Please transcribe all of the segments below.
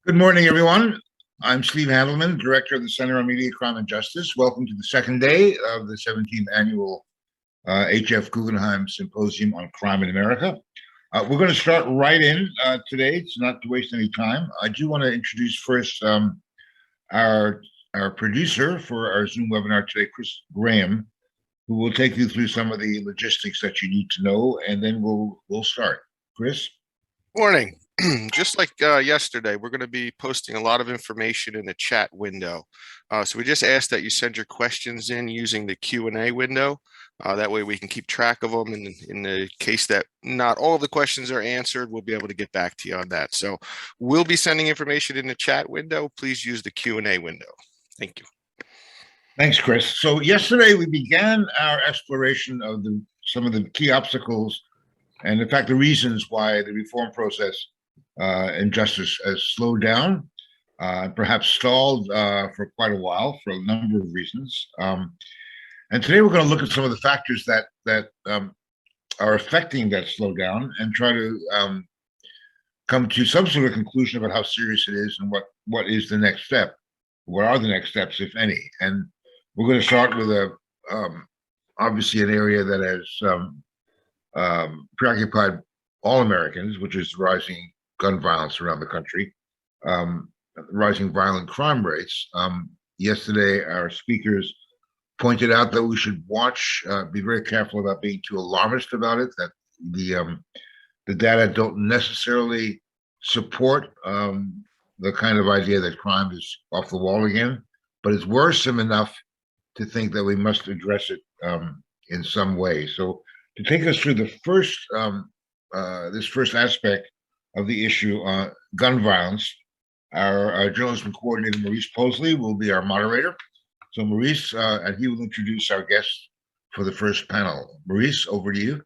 Good morning, everyone. I'm Steve Handelman, Director of the Center on Media, Crime, and Justice. Welcome to the second day of the 17th Annual H.F. Guggenheim Symposium on Crime in America. We're going to start right in today, it's not to waste any time. I do want to introduce first our producer for our Zoom webinar today, Chris Graham, who will take you through some of the logistics that you need to know, and then we'll start. Chris? Morning. Just like yesterday, we're going to be posting a lot of information in the chat window. So we just ask that you send your questions in using the Q&A window. That way we can keep track of them. And in the case that not all of the questions are answered, we'll be able to get back to you on that. So we'll be sending information in the chat window. Please use the Q&A window. Thank you. Thanks, Chris. So yesterday we began our exploration of some of the key obstacles and in fact the reasons why the reform process in justice has slowed down, perhaps stalled for quite a while for a number of reasons. And today we're going to look at some of the factors that are affecting that slowdown and try to come to some sort of conclusion about how serious it is and what is the next step. What are the next steps, if any? And we're going to start with obviously an area that has preoccupied all Americans, which is rising gun violence around the country, rising violent crime rates. Yesterday, our speakers pointed out that we should be very careful about being too alarmist about it, that the data don't necessarily support the kind of idea that crime is off the wall again, but it's worrisome enough to think that we must address it in some way. So to take us through the first, this first aspect of the issue, gun violence, our journalism coordinator, Maurice Possley, will be our moderator. So Maurice, and he will introduce our guests for the first panel. Maurice, over to you.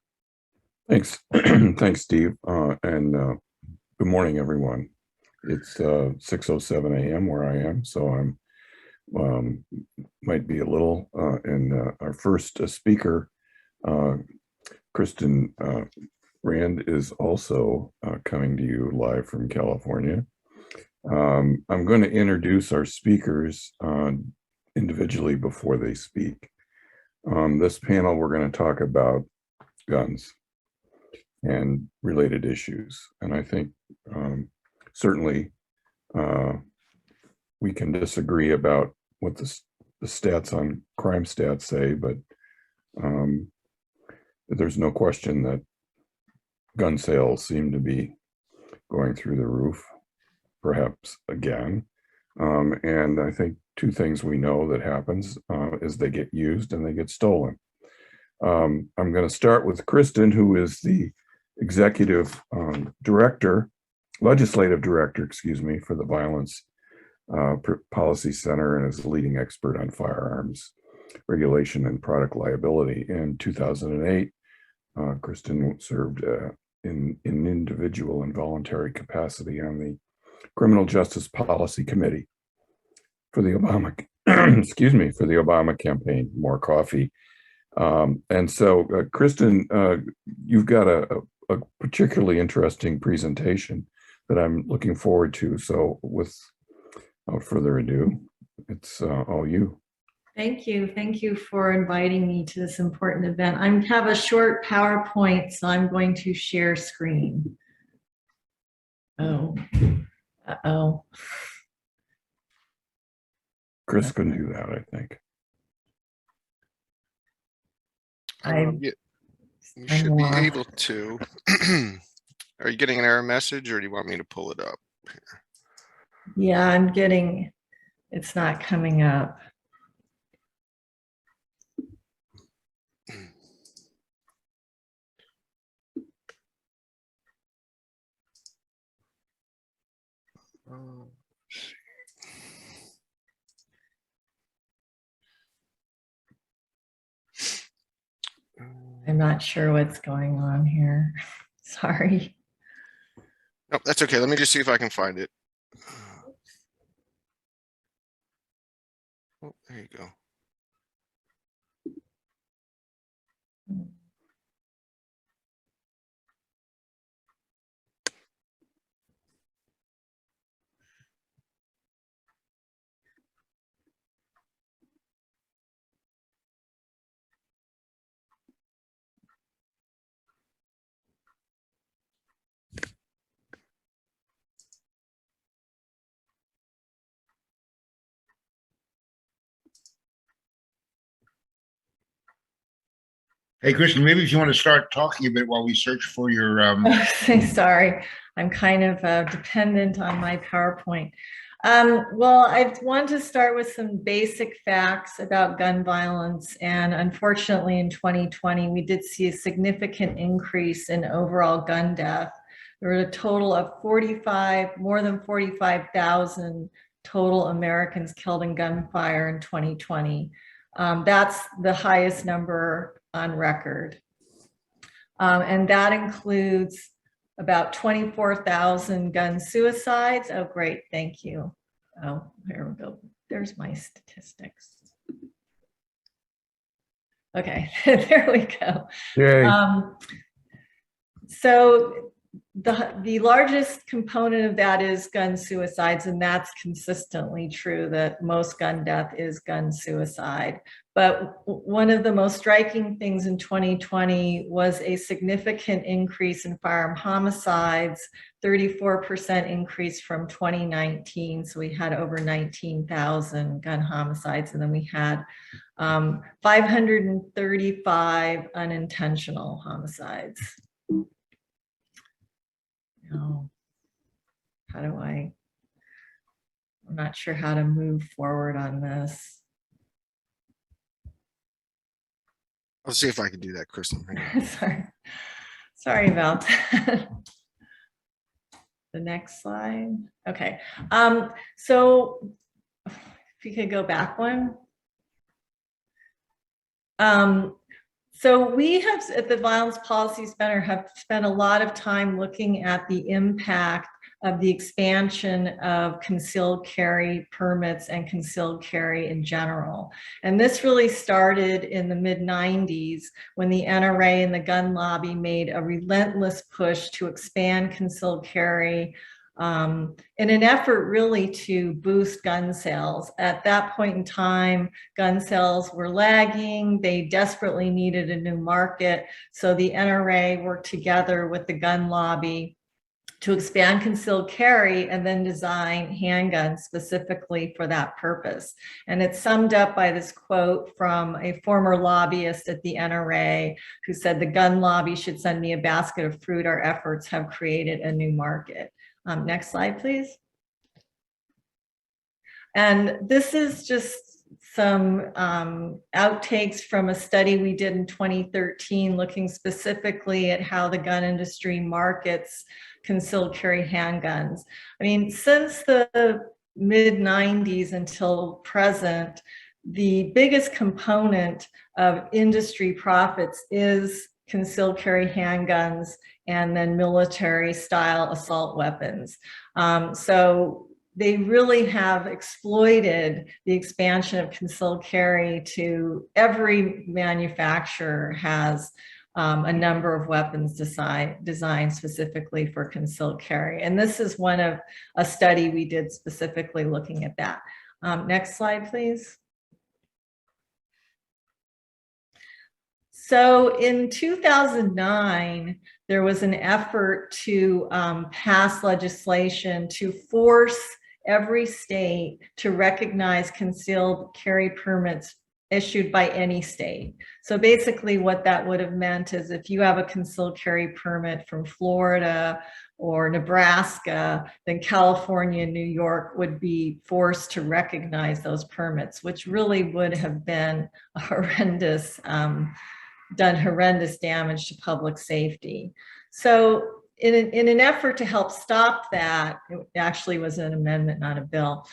Thanks. Thanks, Steve. And good morning, everyone. It's 6:07 a.m. where I am, so I'm might be a little, and our first speaker, Kristen Rand, is also coming to you live from California. I'm going to introduce our speakers individually before they speak. This panel, we're going to talk about guns and related issues. And I think certainly we can disagree about what the stats on crime stats say, but there's no question that gun sales seem to be going through the roof, perhaps again. And I think two things we know that happens is they get used and they get stolen. I'm going to start with Kristen, who is the executive legislative director, for the Violence Policy Center, and is a leading expert on firearms regulation and product liability. In 2008, Kristen served in individual and voluntary capacity on the Criminal Justice Policy Committee for the Obama, for the Obama campaign. More coffee. And so, Kristen, you've got a particularly interesting presentation that I'm looking forward to. So, without further ado, it's all you. Thank you. Thank you for inviting me to this important event. I have a short PowerPoint, so I'm going to share screen. Oh, uh-oh. Chris can do that, I think. You should be able to. Are you getting an error message, or do you want me to pull it up? Yeah, I'm getting, it's not coming up. I'm not sure what's going on here. Sorry. No, that's okay. Let me just see if I can find it. Oh, there you go. Hey, Kristen, maybe if you want to start talking a bit while we search for your, Sorry, I'm kind of dependent on my PowerPoint. Well, I want to start with some basic facts about gun violence. And unfortunately, in 2020, we did see a significant increase in overall gun death. There were a total of more than 45,000 total Americans killed in gunfire in 2020. That's the highest number on record. And that includes about 24,000 gun suicides. Oh, great, thank you. Oh, here we go. There's my statistics. Okay, there we go. Yay. So the largest component of that is gun suicides, and that's consistently true that most gun death is gun suicide. But one of the most striking things in 2020 was a significant increase in firearm homicides, 34% increase from 2019. So we had over 19,000 gun homicides, and then we had 535 unintentional homicides. Oh, I'm not sure how to move forward on this. I'll see if I can do that, Kristen. Sorry about that. The next slide. Okay. So if you could go back one. So we have at the Violence Policy Center have spent a lot of time looking at the impact of the expansion of concealed carry permits and concealed carry in general. And this really started in the mid-90s when the NRA and the gun lobby made a relentless push to expand concealed carry in an effort really to boost gun sales. At that point in time, gun sales were lagging. They desperately needed a new market. So the NRA worked together with the gun lobby to expand concealed carry and then design handguns specifically for that purpose. And it's summed up by this quote from a former lobbyist at the NRA who said, "The gun lobby should send me a basket of fruit. Our efforts have created a new market." Next slide, please. And this is just some outtakes from a study we did in 2013 looking specifically at how the gun industry markets concealed carry handguns. I mean, since the mid-90s until present, the biggest component of industry profits is concealed carry handguns and then military style assault weapons. So they really have exploited the expansion of concealed carry to every manufacturer has a number of weapons designed specifically for concealed carry. And this is one of a study we did specifically looking at that. Next slide, please. So in 2009, there was an effort to pass legislation to force every state to recognize concealed carry permits issued by any state. So basically what that would have meant is if you have a concealed carry permit from Florida or Nebraska, then California and New York would be forced to recognize those permits, which really would have been a horrendous, done horrendous damage to public safety. So in an effort to help stop that, it actually was an amendment, not a bill,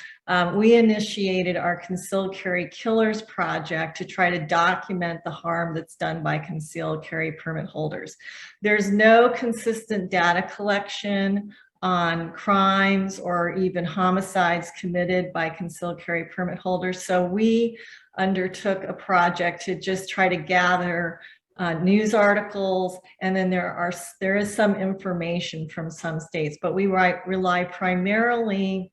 we initiated our Concealed Carry Killers project to try to document the harm that's done by concealed carry permit holders. There's no consistent data collection on crimes or even homicides committed by concealed carry permit holders. So we undertook a project to just try to gather news articles, and then there is some information from some states, but we rely primarily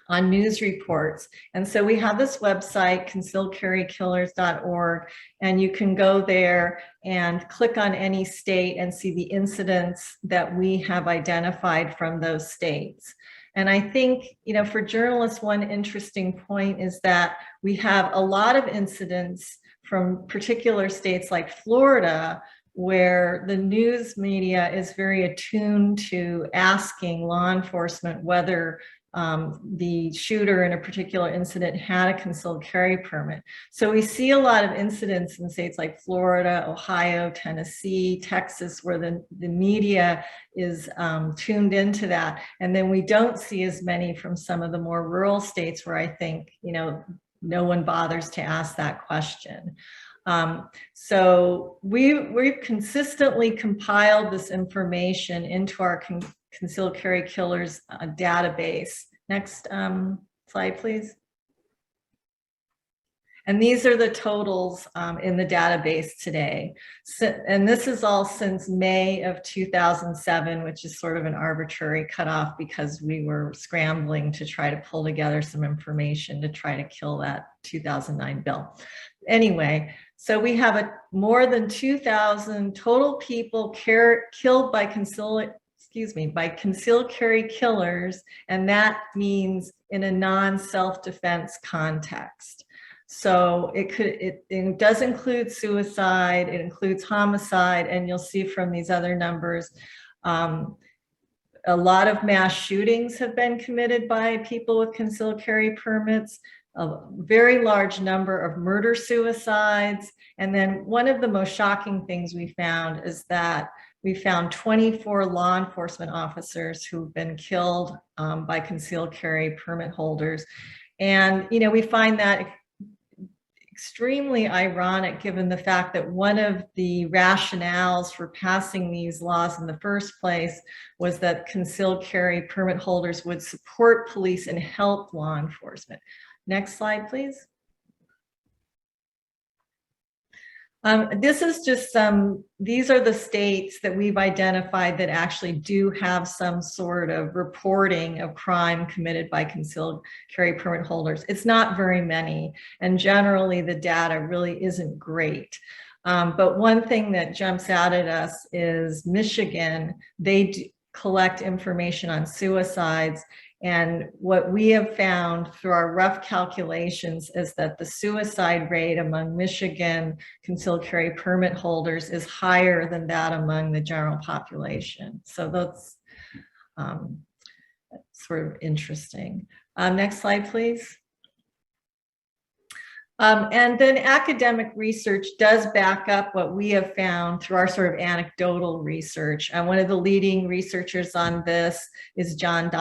on news reports. And so we have this website, concealedcarrykillers.org, and you can go there and click on any state and see the incidents that we have identified from those states. And I think, you know, for journalists, one interesting point is that we have a lot of incidents from particular states like Florida, where the news media is very attuned to asking law enforcement whether the shooter in a particular incident had a concealed carry permit. So we see a lot of incidents in states like Florida, Ohio, Tennessee, Texas, where the media is tuned into that. And then we don't see as many from some of the more rural states where I think, you know, no one bothers to ask that question. So we've consistently compiled this information into our concealed carry killers database. Next slide, please. And these are the totals in the database today. And this is all since May of 2007, which is sort of an arbitrary cutoff because we were scrambling to try to pull together some information to try to kill that 2009 bill. Anyway, so we have more than 2,000 total people killed by concealed carry killers, and that means in a non-self-defense context. So it does include suicide, it includes homicide, and you'll see from these other numbers, a lot of mass shootings have been committed by people with concealed carry permits, a very large number of murder suicides. And then one of the most shocking things we found is that we found 24 law enforcement officers who've been killed by concealed carry permit holders. And, you know, we find that extremely ironic given the fact that one of the rationales for passing these laws in the first place was that concealed carry permit holders would support police and help law enforcement. Next slide, please. This is just these are the states that we've identified that actually do have some sort of reporting of crime committed by concealed carry permit holders. It's not very many, and generally the data really isn't great. But one thing that jumps out at us is Michigan. They collect information on suicides. And what we have found through our rough calculations is that the suicide rate among Michigan concealed carry permit holders is higher than that among the general population. So that's sort of interesting. Next slide, please. And then academic research does back up what we have found through our sort of anecdotal research. And one of the leading researchers on this is John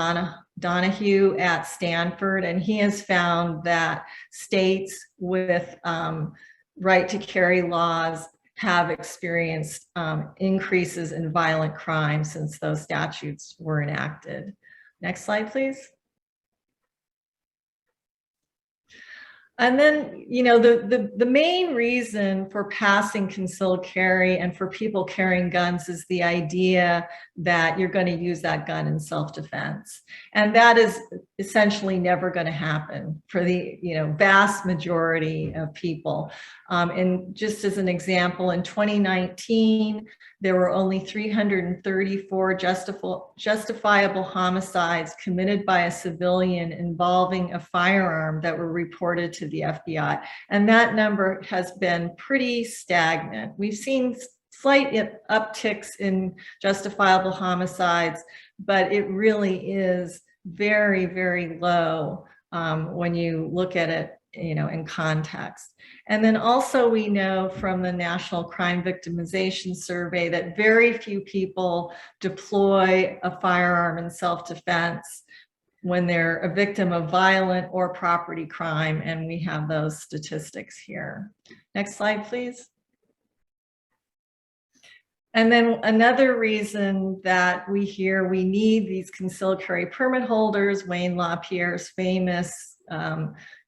Donahue at Stanford, and he has found that states with right to carry laws have experienced increases in violent crime since those statutes were enacted. Next slide, please. And then, you know, the main reason for passing concealed carry and for people carrying guns is the idea that you're going to use that gun in self-defense. And that is essentially never going to happen for the, you know, vast majority of people. And just as an example, in 2019, there were only 334 justifiable homicides committed by a civilian involving a firearm that were reported to the FBI. And that number has been pretty stagnant. We've seen slight upticks in justifiable homicides, but it really is very, very low when you look at it, you know, in context. And then also we know from the National Crime Victimization Survey that very few people deploy a firearm in self-defense when they're a victim of violent or property crime, and we have those statistics here. Next slide, please. And then another reason that we hear we need these concealed carry permit holders, Wayne LaPierre's famous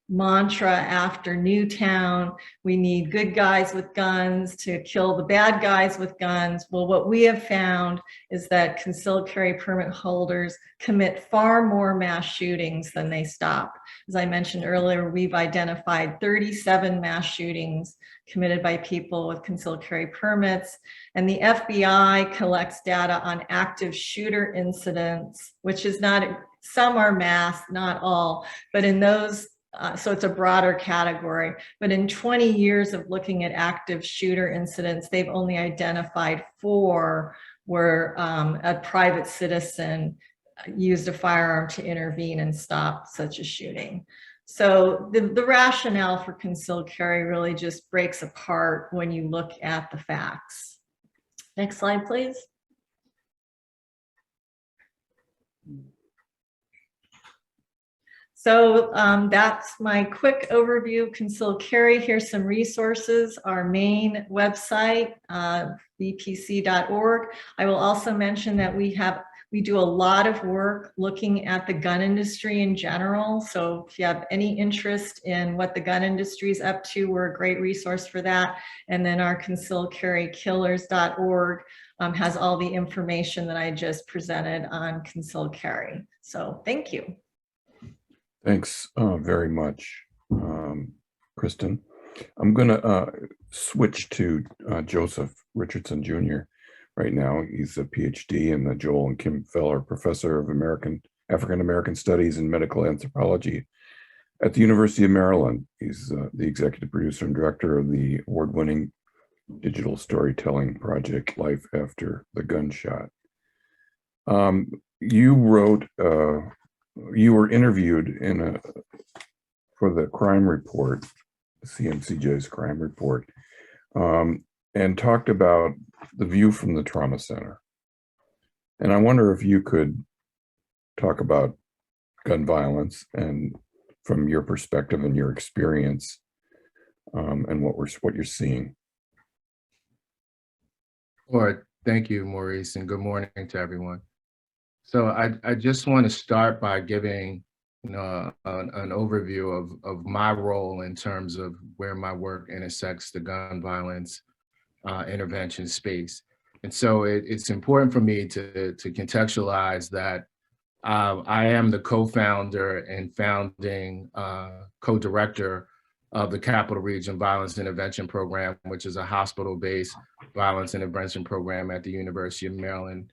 mantra after Newtown, we need good guys with guns to kill the bad guys with guns. Well, what we have found is that concealed carry permit holders commit far more mass shootings than they stop. As I mentioned earlier, we've identified 37 mass shootings committed by people with concealed carry permits, and the FBI collects data on active shooter incidents, which is not, some are mass, not all, but in those so it's a broader category, but in 20 years of looking at active shooter incidents, they've only identified 4 where a private citizen used a firearm to intervene and stop such a shooting. So the rationale for concealed carry really just breaks apart when you look at the facts. Next slide, please. So that's my quick overview of concealed carry. Here's some resources, our main website, bpc.org. I will also mention that we do a lot of work looking at the gun industry in general. So if you have any interest in what the gun industry is up to, we're a great resource for that. And then our concealedcarrykillers.org has all the information that I just presented on concealed carry. So thank you. Thanks very much, Kristen. I'm going to switch to Joseph Richardson Jr. right now. He's a PhD and the Joel and Kim Feller Professor of African American Studies and Medical Anthropology at the University of Maryland. He's the executive producer and director of the award-winning digital storytelling project Life After the Gunshot. You wrote, you were interviewed for the crime report, CMCJ's crime report, and talked about the view from the trauma center. And I wonder if you could talk about gun violence and from your perspective and your experience, and what you're seeing. Sure. Thank you, Maurice, and good morning to everyone. So I just want to start by giving an overview of my role in terms of where my work intersects the gun violence intervention space. And so it's important for me to contextualize that I am the co-founder and founding co-director of the Capital Region Violence Intervention Program, which is a hospital-based violence intervention program at the University of Maryland,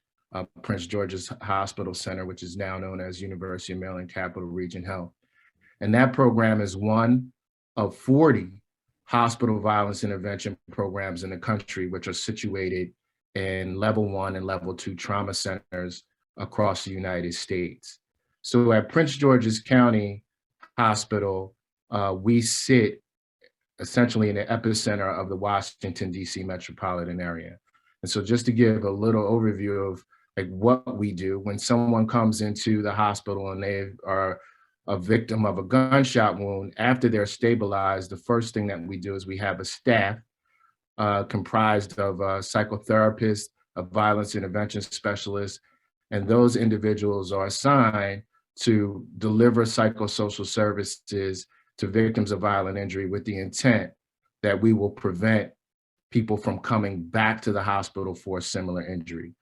Prince George's Hospital Center, which is now known as University of Maryland Capital Region Health. And that program is one of 40 hospital violence intervention programs in the country, which are situated in level 1 and level 2 trauma centers across the United States. So at Prince George's County Hospital, we sit essentially in the epicenter of the Washington, D.C. metropolitan area. And so just to give a little overview of like what we do when someone comes into the hospital and they are a victim of a gunshot wound, after they're stabilized, the first thing that we do is we have a staff comprised of psychotherapists, a violence intervention specialists, and those individuals are assigned to deliver psychosocial services to victims of violent injury with the intent that we will prevent people from coming back to the hospital for a similar injury.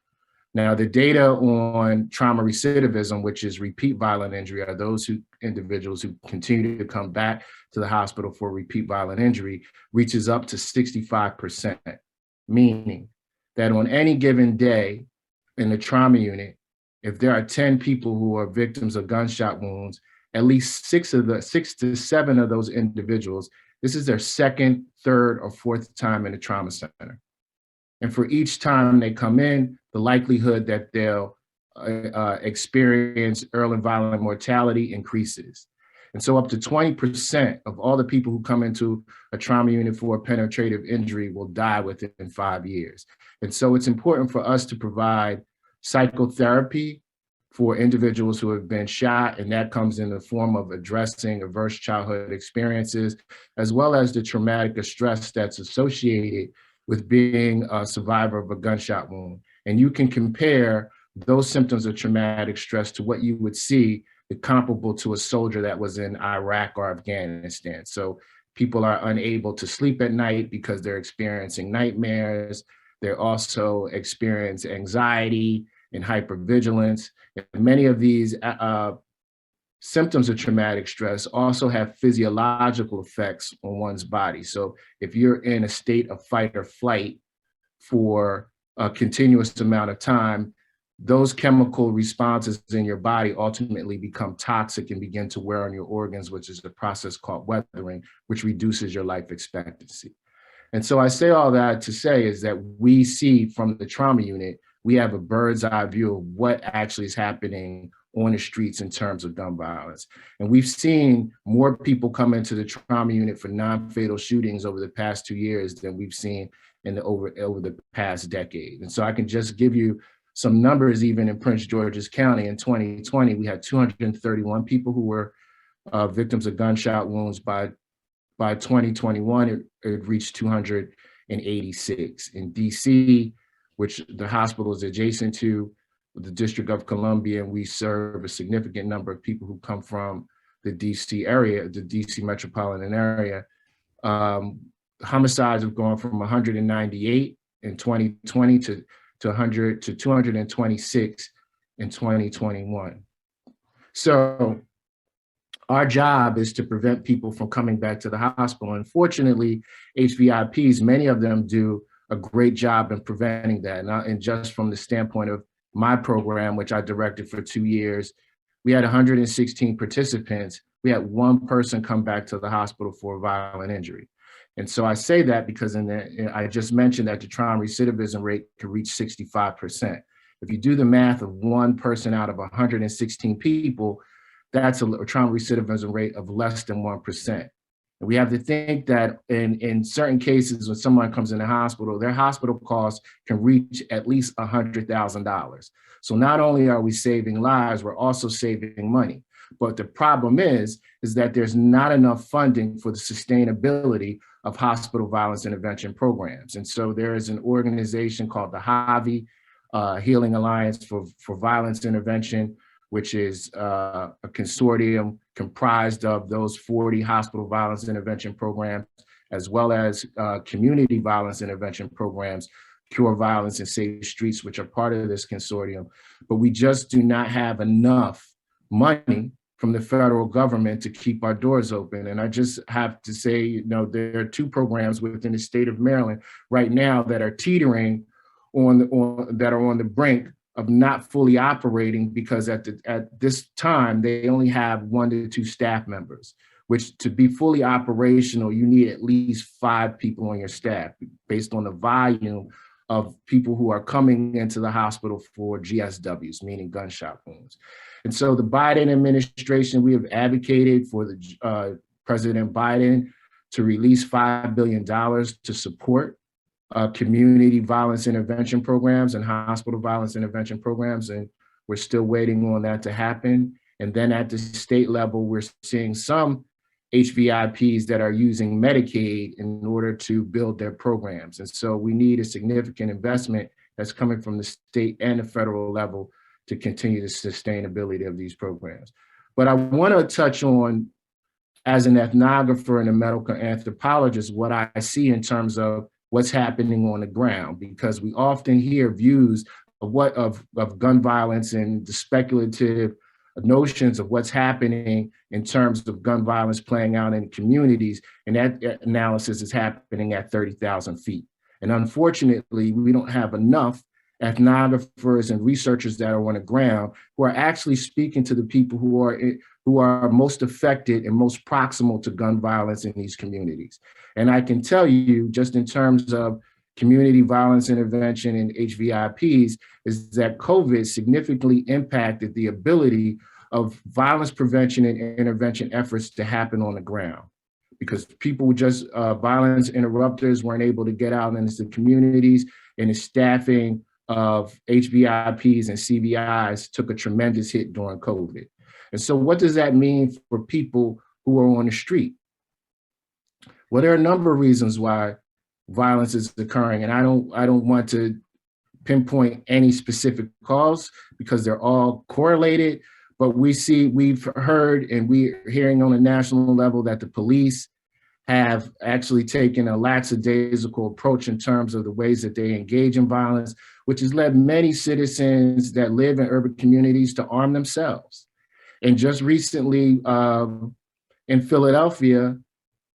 Now, the data on trauma recidivism, which is repeat violent injury, are those individuals who continue to come back to the hospital for repeat violent injury, reaches up to 65%, meaning that on any given day in the trauma unit, if there are 10 people who are victims of gunshot wounds, at least 6 to 7 of those individuals, this is their second, third, or fourth time in the trauma center. And for each time they come in, the likelihood that they'll experience early violent mortality increases. And so up to 20% of all the people who come into a trauma unit for a penetrative injury will die within 5 years. And so it's important for us to provide psychotherapy for individuals who have been shot, and that comes in the form of addressing adverse childhood experiences, as well as the traumatic distress that's associated with being a survivor of a gunshot wound. And you can compare those symptoms of traumatic stress to what you would see comparable to a soldier that was in Iraq or Afghanistan. So people are unable to sleep at night because they're experiencing nightmares. They also experience anxiety and hypervigilance. And many of these symptoms of traumatic stress also have physiological effects on one's body. So if you're in a state of fight or flight for a continuous amount of time, those chemical responses in your body ultimately become toxic and begin to wear on your organs, which is a process called weathering, which reduces your life expectancy. And so I say all that to say is that we see from the trauma unit, we have a bird's eye view of what actually is happening on the streets in terms of gun violence. And we've seen more people come into the trauma unit for non-fatal shootings over the past 2 years than we've seen in over the past decade. And so I can just give you some numbers. Even in Prince George's County in 2020, we had 231 people who were victims of gunshot wounds. By 2021, it reached 286. In DC, which the hospital is adjacent to the District of Columbia, and we serve a significant number of people who come from the DC area, the DC metropolitan area. Homicides have gone from 198 in 2020 to 226 in 2021. So our job is to prevent people from coming back to the hospital. Unfortunately, HVIPs, many of them do a great job in preventing that. And just from the standpoint of my program, which I directed for 2 years, we had 116 participants. We had one person come back to the hospital for a violent injury. And so I say that because I just mentioned that the trauma recidivism rate could reach 65%. If you do the math of one person out of 116 people, that's a trauma recidivism rate of less than 1%. And we have to think that in certain cases, when someone comes in the hospital, their hospital costs can reach at least $100,000. So not only are we saving lives, we're also saving money. But the problem is that there's not enough funding for the sustainability of hospital violence intervention programs. And so there is an organization called the HAVI, Healing Alliance for Violence Intervention, which is a consortium comprised of those 40 hospital violence intervention programs, as well as community violence intervention programs, Cure Violence and Safe Streets, which are part of this consortium. But we just do not have enough money from the federal government to keep our doors open. And I just have to say, there are 2 programs within the state of Maryland right now that are teetering that are on the brink of not fully operating, because at this time, they only have 1 to 2 staff members, which to be fully operational, you need at least 5 people on your staff based on the volume of people who are coming into the hospital for GSWs, meaning gunshot wounds. And so the Biden administration, we have advocated for the President Biden to release $5 billion to support community violence intervention programs and hospital violence intervention programs. And we're still waiting on that to happen. And then at the state level, we're seeing some HVIPs that are using Medicaid in order to build their programs. And so we need a significant investment that's coming from the state and the federal level to continue the sustainability of these programs. But I want to touch on, as an ethnographer and a medical anthropologist, what I see in terms of what's happening on the ground, because we often hear views of gun violence and the speculative notions of what's happening in terms of gun violence playing out in communities, and that analysis is happening at 30,000 feet. And unfortunately, we don't have enough ethnographers and researchers that are on the ground who are actually speaking to the people who are most affected and most proximal to gun violence in these communities. And I can tell you, just in terms of community violence intervention and HVIPs, is that COVID significantly impacted the ability of violence prevention and intervention efforts to happen on the ground, because people just, violence interrupters weren't able to get out into the communities, and the staffing of HVIPs and CVIs took a tremendous hit during COVID. And so what does that mean for people who are on the street? Well, there are a number of reasons why violence is occurring, and I don't want to pinpoint any specific cause because they're all correlated, but we've heard and we're hearing on a national level that the police have actually taken a lackadaisical approach in terms of the ways that they engage in violence, which has led many citizens that live in urban communities to arm themselves. And just recently in Philadelphia,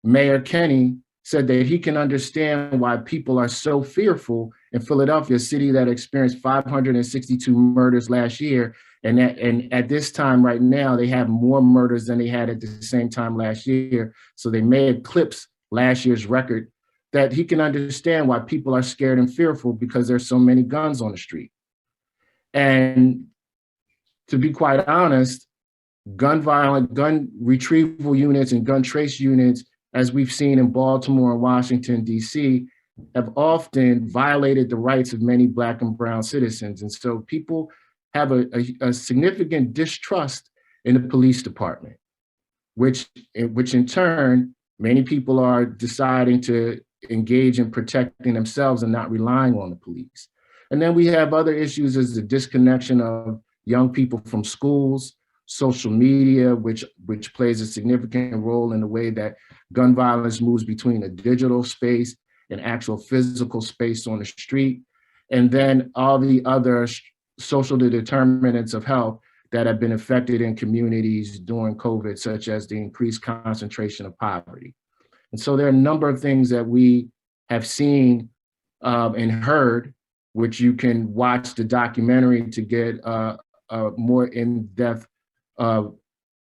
Mayor Kenny said that he can understand why people are so fearful in Philadelphia, a city that experienced 562 murders last year. And at this time right now, they have more murders than they had at the same time last year. So they may eclipse last year's record, that he can understand why people are scared and fearful because there's so many guns on the street. And to be quite honest, gun retrieval units and gun trace units, as we've seen in Baltimore and Washington, D.C., have often violated the rights of many Black and brown citizens. And so people have a significant distrust in the police department, which in turn, many people are deciding to engage in protecting themselves and not relying on the police. And then we have other issues as the disconnection of young people from schools, social media, which plays a significant role in the way that gun violence moves between a digital space and actual physical space on the street. And then all the other social determinants of health that have been affected in communities during COVID, such as the increased concentration of poverty. And so there are a number of things that we have seen and heard, which you can watch the documentary to get a more in-depth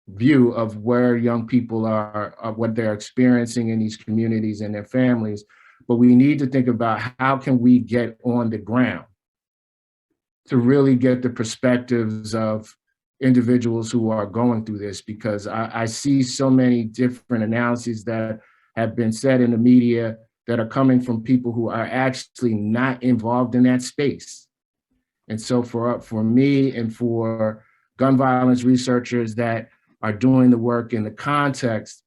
view of where young people are, what they're experiencing in these communities and their families. But we need to think about how can we get on the ground to really get the perspectives of individuals who are going through this, because I see so many different analyses that have been said in the media that are coming from people who are actually not involved in that space. And so for me and for gun violence researchers that are doing the work in the context,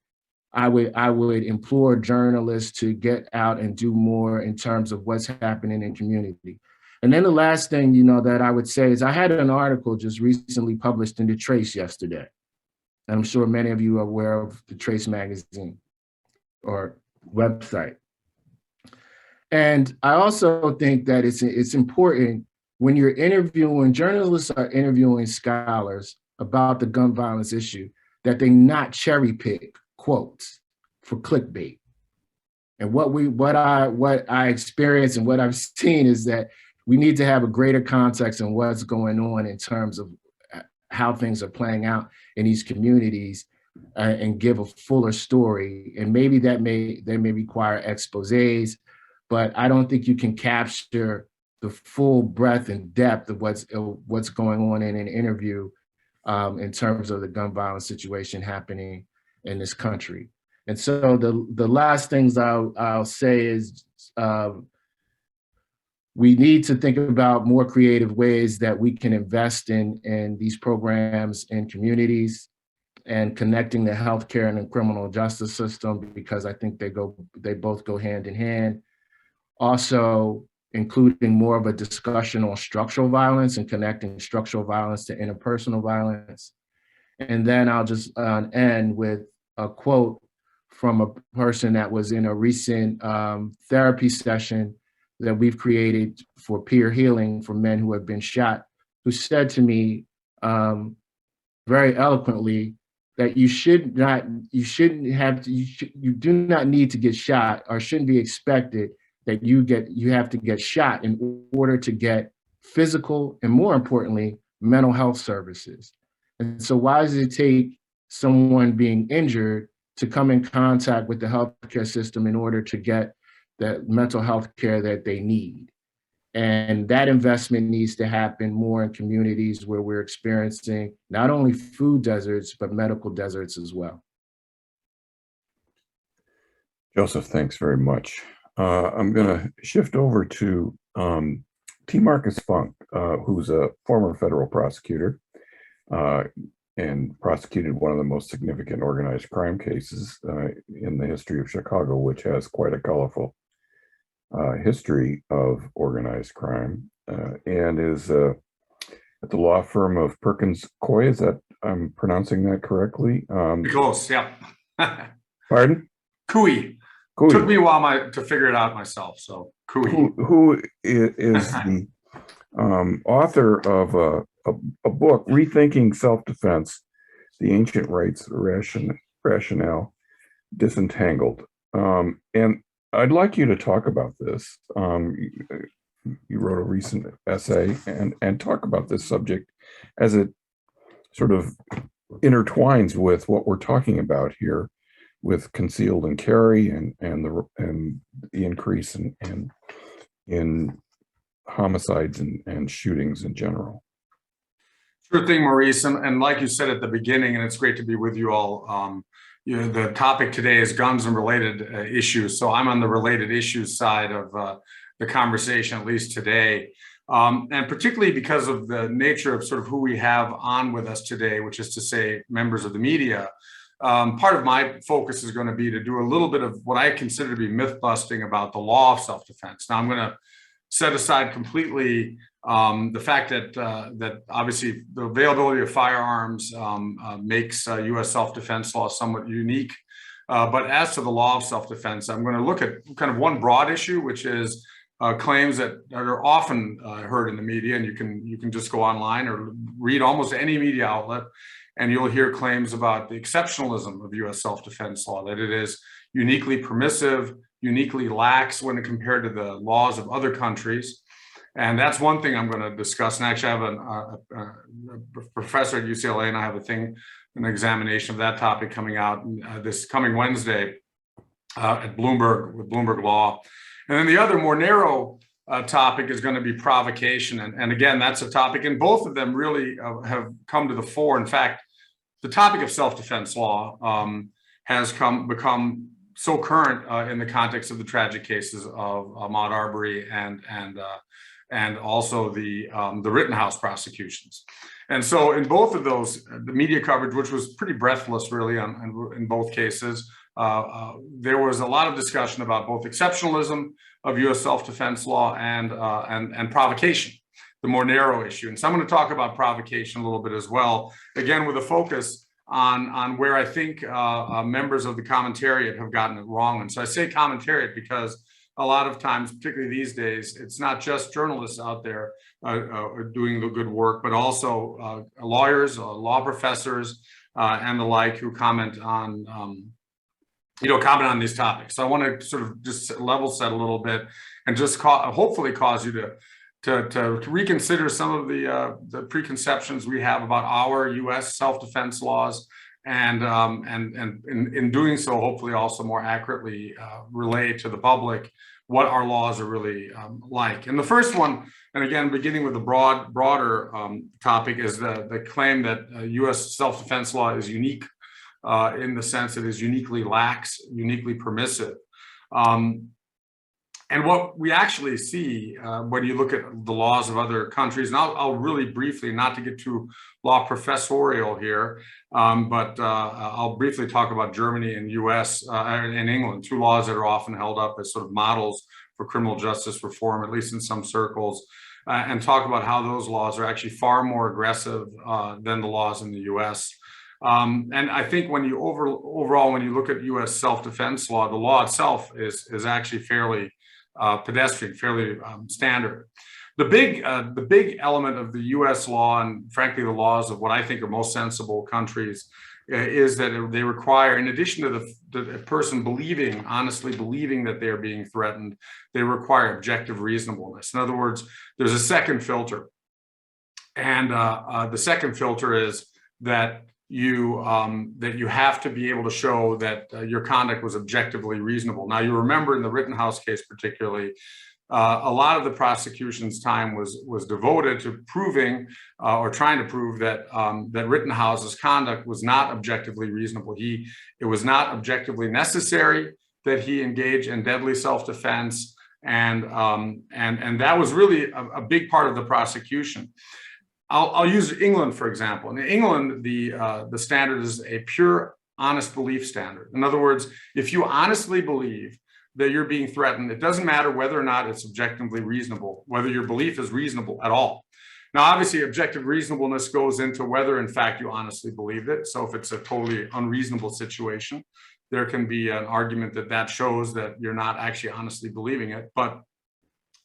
I would implore journalists to get out and do more in terms of what's happening in community. And then the last thing, that I would say is I had an article just recently published in The Trace yesterday. And I'm sure many of you are aware of The Trace magazine or website. And I also think that it's important when journalists are interviewing scholars about the gun violence issue, that they not cherry pick quotes for clickbait. And what I experienced and what I've seen is that we need to have a greater context on what's going on in terms of how things are playing out in these communities and give a fuller story. And maybe they may require exposés, but I don't think you can capture the full breadth and depth of what's going on in an interview in terms of the gun violence situation happening in this country. And so the last things I'll say is we need to think about more creative ways that we can invest in these programs in communities and connecting the healthcare and the criminal justice system, because I think they both go hand in hand. Also, including more of a discussion on structural violence and connecting structural violence to interpersonal violence. And then I'll just end with a quote from a person that was in a recent therapy session that we've created for peer healing for men who have been shot, who said to me very eloquently that you do not need to get shot, or shouldn't be expected that you have to get shot in order to get physical and, more importantly, mental health services. And so why does it take someone being injured to come in contact with the healthcare system in order to get the mental health care that they need? And that investment needs to happen more in communities where we're experiencing not only food deserts, but medical deserts as well. Joseph, thanks very much. I'm going to shift over to T. Markus Funk, who's a former federal prosecutor and prosecuted one of the most significant organized crime cases in the history of Chicago, which has quite a colorful history of organized crime, and is at the law firm of Perkins Coie. Is that, I'm pronouncing that correctly? Close, yeah. Pardon? Cooey. Took me a while to figure it out myself. So Cooey. Who is the author of a book, Rethinking Self-Defense, The Ancient Rights Rationale Disentangled. And I'd like you to talk about this. you wrote a recent essay and talk about this subject as it sort of intertwines with what we're talking about here, with concealed and carry and the increase in homicides and shootings in general. Sure thing, Maurice. And like you said at the beginning, and it's great to be with you all. The topic today is guns and related issues. So I'm on the related issues side of the conversation, at least today. And particularly because of the nature of sort of who we have on with us today, which is to say members of the media. Part of my focus is going to be to do a little bit of what I consider to be myth busting about the law of self-defense. Now I'm going to set aside completely the fact that that obviously the availability of firearms makes U.S. self-defense law somewhat unique. But as to the law of self-defense, I'm going to look at kind of one broad issue, which is claims that are often heard in the media, and you can just go online or read almost any media outlet, and you'll hear claims about the exceptionalism of U.S. self-defense law, that it is uniquely permissive, uniquely lax when compared to the laws of other countries. And that's one thing I'm going to discuss. And actually, I have a professor at UCLA, and I have an examination of that topic coming out this coming Wednesday at Bloomberg with Bloomberg Law. And then the other more narrow topic is going to be provocation. And again, that's a topic, and both of them really have come to the fore. In fact, the topic of self-defense law has become so current in the context of the tragic cases of Ahmaud Arbery and also the Rittenhouse prosecutions. And so in both of those, the media coverage, which was pretty breathless really in both cases, there was a lot of discussion about both exceptionalism of U.S. self-defense law and provocation, the more narrow issue. And so I'm going to talk about provocation a little bit as well, again, with a focus on where I think members of the commentariat have gotten it wrong. And so I say commentariat because a lot of times, particularly these days, it's not just journalists out there doing the good work, but also lawyers, law professors, and the like who comment on these topics. So I want to sort of just level set a little bit and just hopefully cause you to reconsider some of the preconceptions we have about our U.S. self-defense laws, and in doing so, hopefully also more accurately relay to the public what our laws are really like. And the first one, and again, beginning with the broader topic, is the claim that U.S. self-defense law is unique in the sense it is uniquely lax, uniquely permissive. And what we actually see when you look at the laws of other countries, and I'll really briefly, not to get too law professorial here, but I'll briefly talk about Germany and US and England, two laws that are often held up as sort of models for criminal justice reform, at least in some circles, and talk about how those laws are actually far more aggressive than the laws in the US. And I think when you overall, when you look at US self-defense law, the law itself is actually fairly pedestrian, fairly standard. The big element of the U.S. law, and frankly the laws of what I think are most sensible countries, is that they require, in addition to the person honestly believing that they're being threatened, they require objective reasonableness. In other words, there's a second filter, and the second filter is that you have to be able to show that your conduct was objectively reasonable. Now, you remember in the Rittenhouse case particularly, a lot of the prosecution's time was devoted to proving or trying to prove that that Rittenhouse's conduct was not objectively reasonable. It was not objectively necessary that he engage in deadly self-defense, and that was really a big part of the prosecution. I'll use England, for example. In England, the standard is a pure, honest belief standard. In other words, if you honestly believe that you're being threatened, it doesn't matter whether or not it's objectively reasonable, whether your belief is reasonable at all. Now, obviously, objective reasonableness goes into whether, in fact, you honestly believed it. So if it's a totally unreasonable situation, there can be an argument that shows that you're not actually honestly believing it. But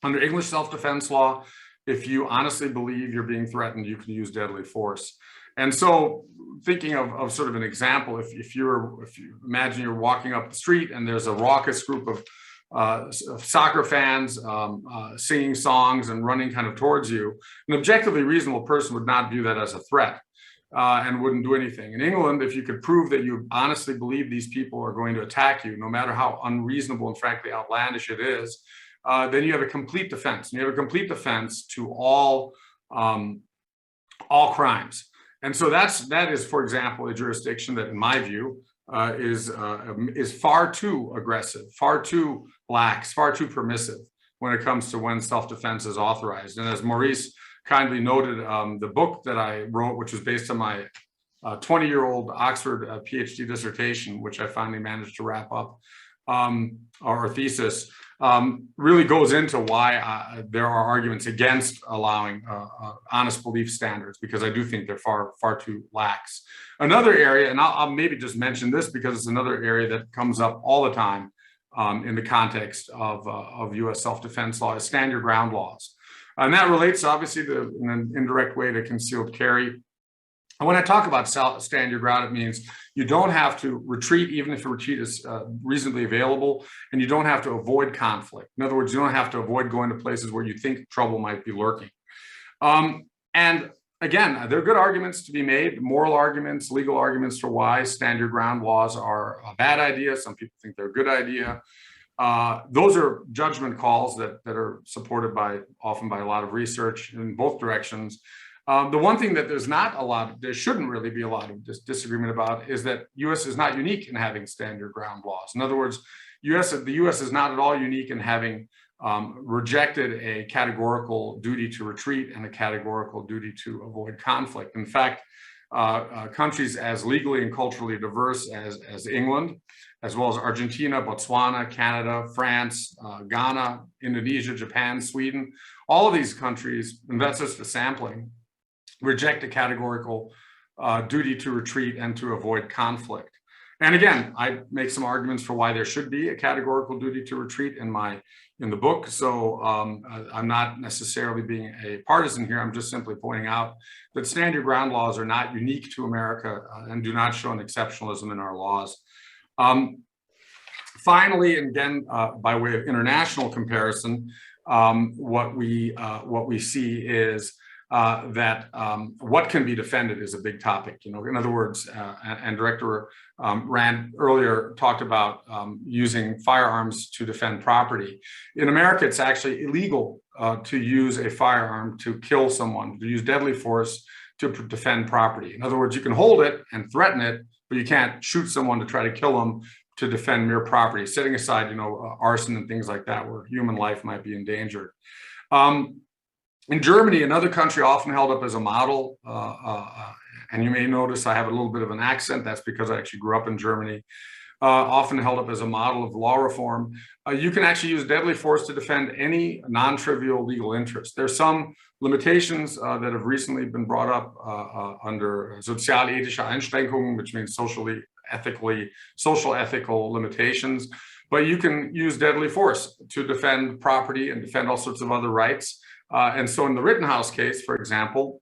under English self-defense law, if you honestly believe you're being threatened, you can use deadly force. And so thinking of sort of an example, if you imagine you're walking up the street and there's a raucous group soccer fans singing songs and running kind of towards you, an objectively reasonable person would not view that as a threat and wouldn't do anything. In England, if you could prove that you honestly believe these people are going to attack you, no matter how unreasonable and frankly outlandish it is, then you have a complete defense. And you have a complete defense to all crimes. And so that is, for example, a jurisdiction that, in my view, is far too aggressive, far too lax, far too permissive when it comes to when self-defense is authorized. And as Maurice kindly noted, the book that I wrote, which was based on my 20-year-old Oxford PhD dissertation, which I finally managed to wrap up, our thesis, really goes into why there are arguments against allowing honest belief standards, because I do think they're far too lax. Another area, and I'll maybe just mention this because it's another area that comes up all the time in the context of U.S. self-defense law, is stand your ground laws. And that relates obviously in an indirect way to concealed carry. And when I talk about stand your ground, it means you don't have to retreat, even if a retreat is reasonably available, and you don't have to avoid conflict. In other words, you don't have to avoid going to places where you think trouble might be lurking. And again, there are good arguments to be made, moral arguments, legal arguments for why stand your ground laws are a bad idea. Some people think they're a good idea. Those are judgment calls that are supported often by a lot of research in both directions. The one thing that there shouldn't really be a lot of disagreement about is that U.S. is not unique in having stand your ground laws. In other words, the U.S. is not at all unique in having rejected a categorical duty to retreat and a categorical duty to avoid conflict. In fact, countries as legally and culturally diverse as England, as well as Argentina, Botswana, Canada, France, Ghana, Indonesia, Japan, Sweden, all of these countries, and that's just a sampling, reject a categorical duty to retreat and to avoid conflict. And again, I make some arguments for why there should be a categorical duty to retreat in the book. So I'm not necessarily being a partisan here. I'm just simply pointing out that stand your ground laws are not unique to America and do not show an exceptionalism in our laws. Finally, and again, by way of international comparison, what we see is that what can be defended is a big topic. In other words, and Director Rand earlier talked about using firearms to defend property. In America, it's actually illegal to use a firearm to kill someone, to use deadly force to defend property. In other words, you can hold it and threaten it, but you can't shoot someone to try to kill them to defend mere property, setting aside, arson and things like that, where human life might be endangered. In Germany, another country often held up as a model, and you may notice I have a little bit of an accent. That's because I actually grew up in Germany. Often held up as a model of law reform. You can actually use deadly force to defend any non-trivial legal interest. There's some limitations that have recently been brought up under sozialethische Einschränkungen, which means social ethical limitations. But you can use deadly force to defend property and defend all sorts of other rights. And so in the Rittenhouse case, for example,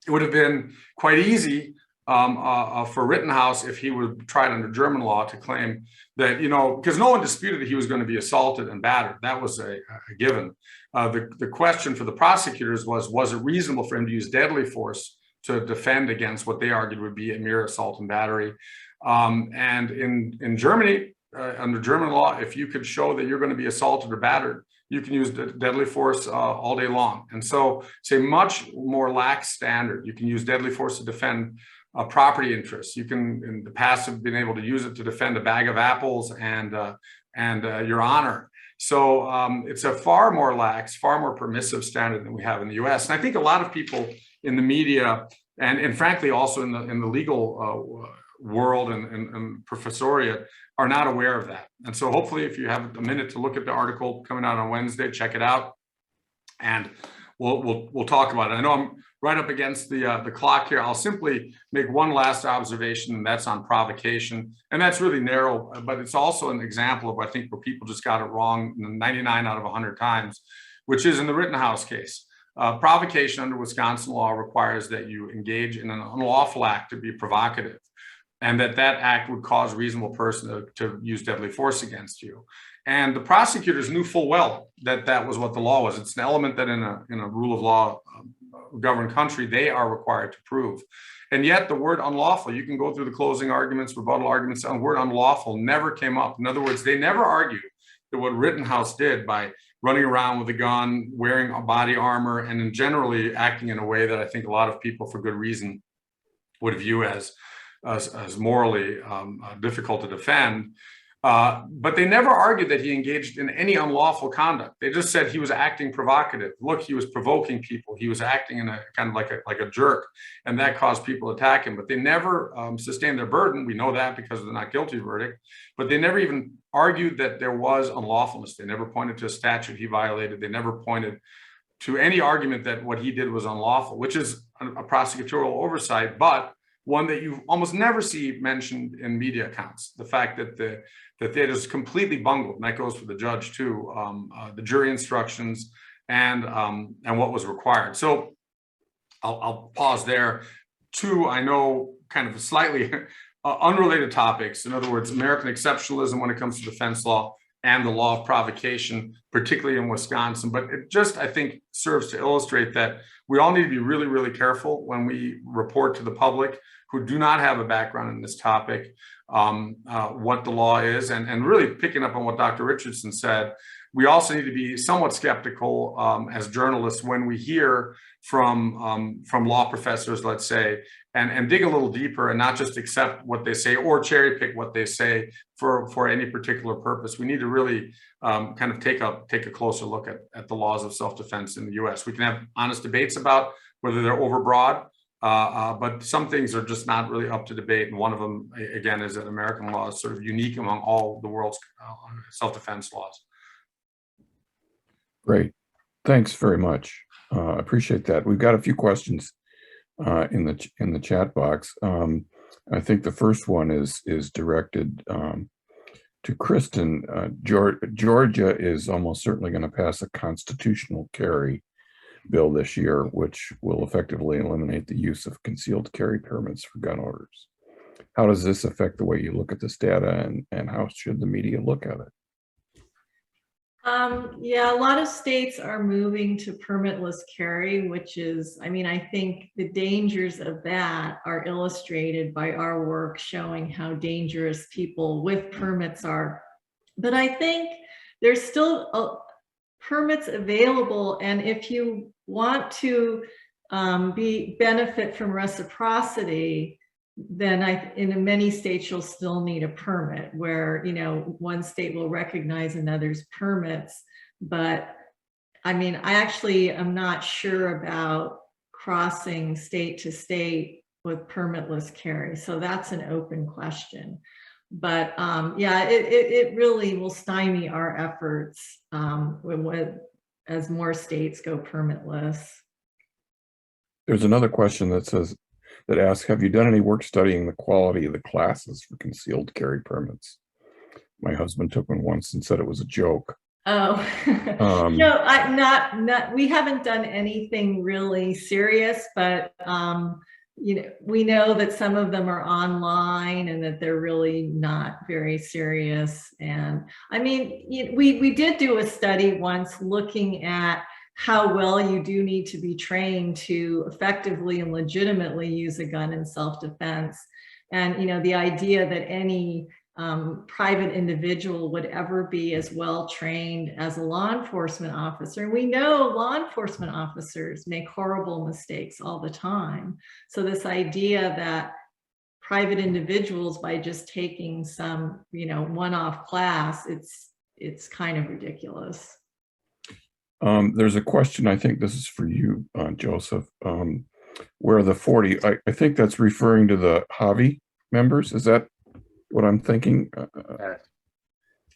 it would have been quite easy for Rittenhouse, if he would tried under German law, to claim that, because no one disputed that he was going to be assaulted and battered. That was a given. The question for the prosecutors was it reasonable for him to use deadly force to defend against what they argued would be a mere assault and battery? And in Germany, under German law, if you could show that you're going to be assaulted or battered, you can use deadly force all day long. And so it's a much more lax standard. You can use deadly force to defend property interests. You can, in the past, have been able to use it to defend a bag of apples and your honor. So it's a far more lax, far more permissive standard than we have in the US. And I think a lot of people in the media and frankly also in the legal world and professoriate are not aware of that. And so hopefully if you have a minute to look at the article coming out on Wednesday, check it out, and we'll talk about it. I know I'm right up against the clock here. I'll simply make one last observation, and that's on provocation. And that's really narrow, but it's also an example of, I think, where people just got it wrong 99 out of 100 times, which is in the Rittenhouse case. Provocation under Wisconsin law requires that you engage in an unlawful act to be provocative. and that act would cause a reasonable person to use deadly force against you. And the prosecutors knew full well that that was what the law was. It's an element that in a rule of law governed country, they are required to prove. And yet the word unlawful, you can go through the closing arguments, rebuttal arguments, and the word unlawful never came up. In other words, they never argued that what Rittenhouse did by running around with a gun, wearing a body armor, and then generally acting in a way that I think a lot of people for good reason would view as morally difficult to defend. But they never argued that he engaged in any unlawful conduct. They just said he was acting provocative. Look, he was provoking people. He was acting in a kind of like a jerk, and that caused people to attack him. But they never sustained their burden. We know that because of the not guilty verdict. But they never even argued that there was unlawfulness. They never pointed to a statute he violated. They never pointed to any argument that what he did was unlawful, which is a prosecutorial oversight, but one that you almost never see mentioned in media accounts. The fact that they just completely bungled, and that goes for the judge too, the jury instructions and what was required. So I'll pause there. Two, I know, kind of slightly unrelated topics. In other words, American exceptionalism when it comes to defense law and the law of provocation, particularly in Wisconsin. But it just, I think, serves to illustrate that we all need to be really, really careful when we report to the public who do not have a background in this topic, what the law is, and really picking up on what Dr. Richardson said, we also need to be somewhat skeptical as journalists when we hear from law professors, let's say, and dig a little deeper and not just accept what they say or cherry pick what they say for any particular purpose. We need to really kind of take a closer look at the laws of self-defense in the US. We can have honest debates about whether they're overbroad, but some things are just not really up to debate. And one of them, again, is that American law is sort of unique among all the world's self-defense laws. Great. Thanks very much. Appreciate that. We've got a few questions in the chat box. I think the first one is directed to Kristen. Georgia is almost certainly going to pass a constitutional carry bill this year, which will effectively eliminate the use of concealed carry permits for gun owners. How does this affect the way you look at this data, and how should the media look at it? Yeah, a lot of states are moving to permitless carry, which is, I mean, I think the dangers of that are illustrated by our work showing how dangerous people with permits are. But I think there's still permits available, and if you want to benefit from reciprocity, then in many states you'll still need a permit, where one state will recognize another's permits. But I mean, I actually am not sure about crossing state to state with permitless carry, so that's an open question. But yeah, it really will stymie our efforts as more states go permitless. There's another question that asks, have you done any work studying the quality of the classes for concealed carry permits? My husband took one once and said it was a joke. Oh, no, we haven't done anything really serious, but we know that some of them are online and that they're really not very serious. And I mean, we did do a study once looking at how well you do need to be trained to effectively and legitimately use a gun in self-defense. And, the idea that any private individual would ever be as well trained as a law enforcement officer. And we know law enforcement officers make horrible mistakes all the time. So this idea that private individuals, by just taking some, one-off class, it's kind of ridiculous. There's a question, I think this is for you, Joseph, where the 40, I think that's referring to the Javi members. Is that what I'm thinking?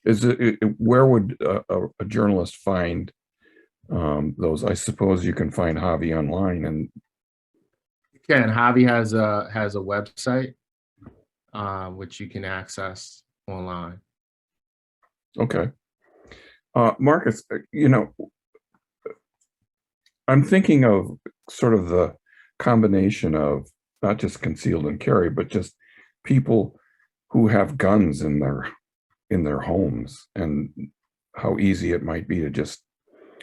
Is it, where would a journalist find those? I suppose you can find Javi online, and Javi has a website which you can access online. Okay. Markus, I'm thinking of sort of the combination of not just concealed and carry, but just people who have guns in their homes, and how easy it might be to just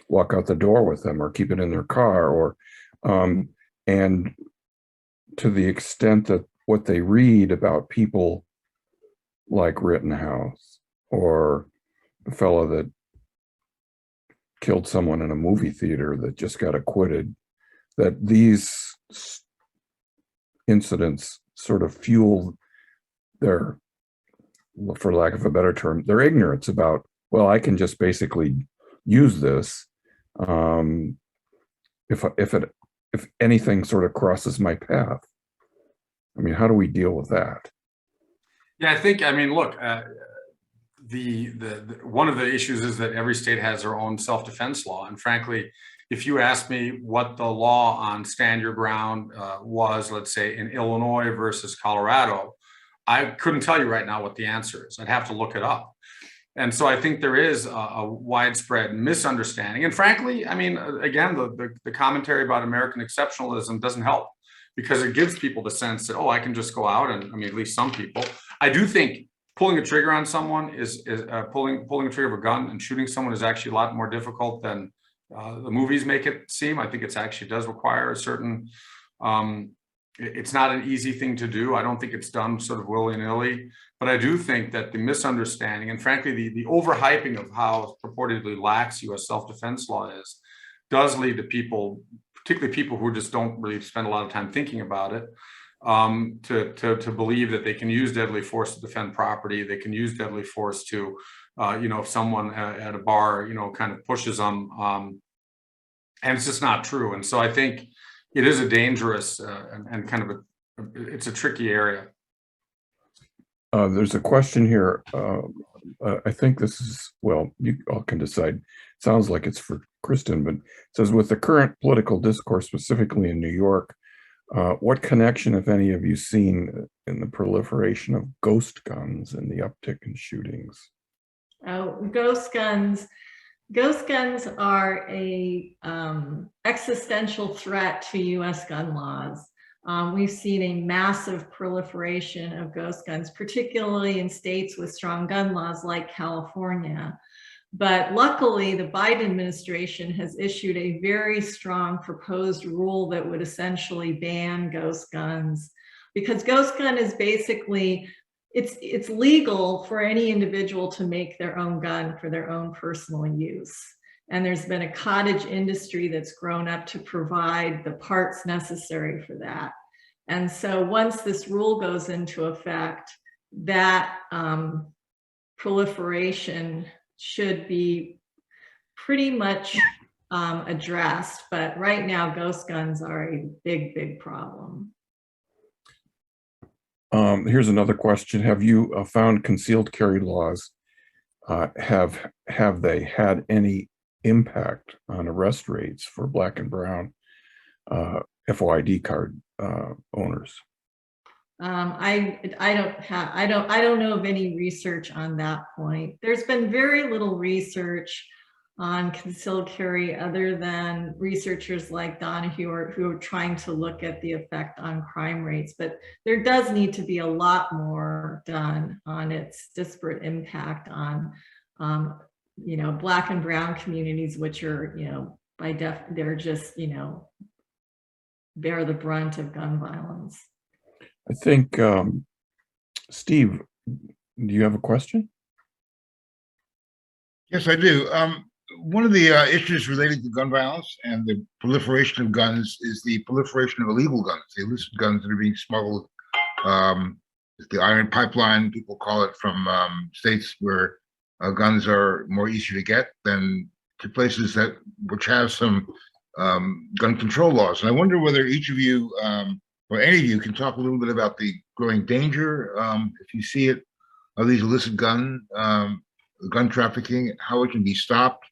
walk out the door with them or keep it in their car, or and to the extent that what they read about people like Rittenhouse or the fellow that killed someone in a movie theater that just got acquitted, that these incidents sort of fuel their, for lack of a better term, their ignorance about, well, I can just basically use this if anything sort of crosses my path. I mean, how do we deal with that? Yeah, I mean, look, the one of the issues is that every state has their own self-defense law. And frankly, if you ask me what the law on stand your ground was, let's say in Illinois versus Colorado, I couldn't tell you right now what the answer is. I'd have to look it up. And so I think there is a widespread misunderstanding. And frankly, I mean, again, the commentary about American exceptionalism doesn't help, because it gives people the sense that, oh, I can just go out and, I mean, at least some people. I do think pulling a trigger on someone is pulling a trigger of a gun and shooting someone is actually a lot more difficult than the movies make it seem. I think it's actually does require a certain, it's not an easy thing to do. I don't think it's done sort of willy-nilly, but I do think that the misunderstanding and frankly, the overhyping of how purportedly lax US self-defense law is, does lead to people, particularly people who just don't really spend a lot of time thinking about it, to believe that they can use deadly force to defend property. They can use deadly force to, if someone at a bar, kind of pushes them, and it's just not true. And so I think it is a dangerous and kind of it's a tricky area. There's a question here. I think this is, well, you all can decide. Sounds like it's for Kristen, but it says, with the current political discourse, specifically in New York, what connection, if any, have you seen in the proliferation of ghost guns and the uptick in shootings? Oh, ghost guns. Ghost guns are a existential threat to US gun laws. We've seen a massive proliferation of ghost guns, particularly in states with strong gun laws like California. But luckily, the Biden administration has issued a very strong proposed rule that would essentially ban ghost guns, because ghost gun is basically, it's legal for any individual to make their own gun for their own personal use. And there's been a cottage industry that's grown up to provide the parts necessary for that. And so once this rule goes into effect, that proliferation should be pretty much addressed. But right now, ghost guns are a big, big problem. Here's another question. Have you found concealed carry laws, have they had any impact on arrest rates for Black and brown FOID card owners? I don't know of any research on that point. There's been very little research on concealed carry other than researchers like Donahue who are trying to look at the effect on crime rates. But there does need to be a lot more done on its disparate impact on, Black and brown communities, which are, they're just, bear the brunt of gun violence. I think, Steve, do you have a question? Yes, I do. One of the issues related to gun violence and the proliferation of guns is the proliferation of illegal guns, the illicit guns that are being smuggled. The iron pipeline, people call it, from states where guns are more easy to get than to places which have some gun control laws. And I wonder whether each of you or any of you can talk a little bit about the growing danger, if you see it, of these illicit gun trafficking, how it can be stopped,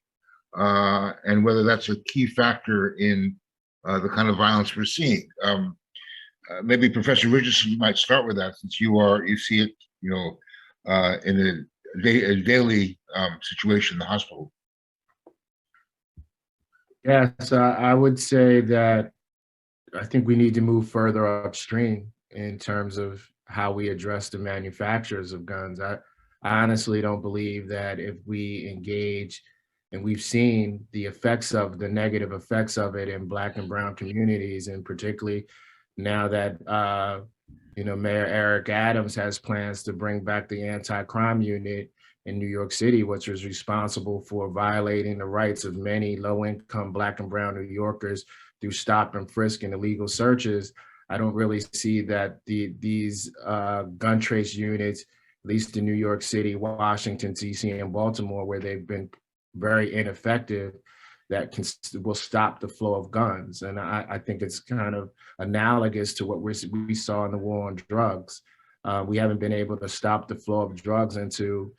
and whether that's a key factor in the kind of violence we're seeing. Maybe Professor Richardson, you might start with that, since you see it, in a daily situation in the hospital. Yes, I would say that I think we need to move further upstream in terms of how we address the manufacturers of guns. I honestly don't believe that if we engage, and we've seen the effects of the negative effects of it in Black and brown communities, and particularly now that Mayor Eric Adams has plans to bring back the anti-crime unit in New York City, which was responsible for violating the rights of many low-income Black and brown New Yorkers through stop and frisk and illegal searches. I don't really see that these gun trace units, at least in New York City, Washington, DC, and Baltimore, where they've been very ineffective, that will stop the flow of guns. And I think it's kind of analogous to what we saw in the war on drugs. We haven't been able to stop the flow of drugs into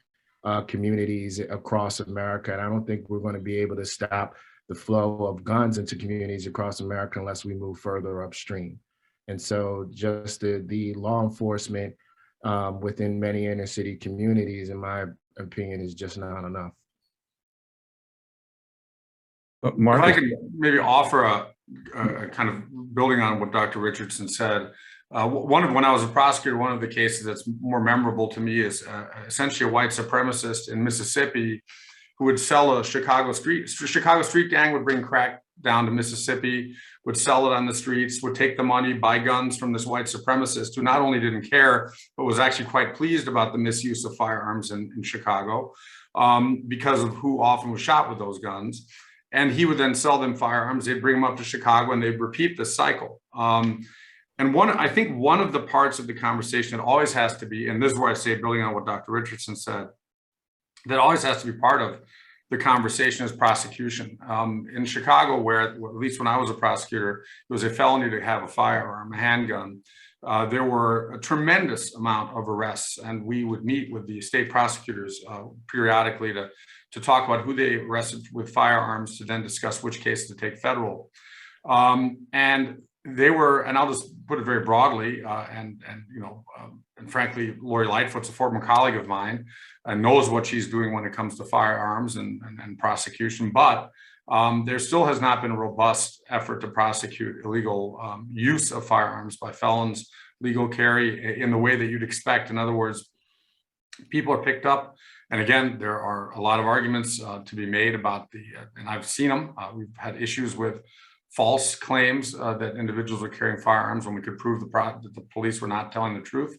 communities across America. And I don't think we're going to be able to stop the flow of guns into communities across America unless we move further upstream. And so just the law enforcement within many inner city communities, in my opinion, is just not enough. Markus? If I can maybe offer a kind of building on what Dr. Richardson said, when I was a prosecutor, one of the cases that's more memorable to me is essentially a white supremacist in Mississippi who would sell a Chicago street gang would bring crack down to Mississippi, would sell it on the streets, would take the money, buy guns from this white supremacist who not only didn't care, but was actually quite pleased about the misuse of firearms in Chicago because of who often was shot with those guns. And he would then sell them firearms. They'd bring them up to Chicago and they'd repeat this cycle. And I think one of the parts of the conversation that always has to be, and this is where I say, building on what Dr. Richardson said, that always has to be part of the conversation is prosecution. In Chicago, where at least when I was a prosecutor, it was a felony to have a firearm, a handgun. There were a tremendous amount of arrests, and we would meet with the state prosecutors periodically to talk about who they arrested with firearms, to then discuss which case to take federal. And they were, and I'll just put it very broadly, and frankly, Lori Lightfoot's a former colleague of mine and knows what she's doing when it comes to firearms and prosecution, but there still has not been a robust effort to prosecute illegal use of firearms by felons, legal carry in the way that you'd expect. In other words, people are picked up. And again, there are a lot of arguments to be made about and I've seen them. We've had issues with false claims that individuals are carrying firearms when we could prove that the police were not telling the truth.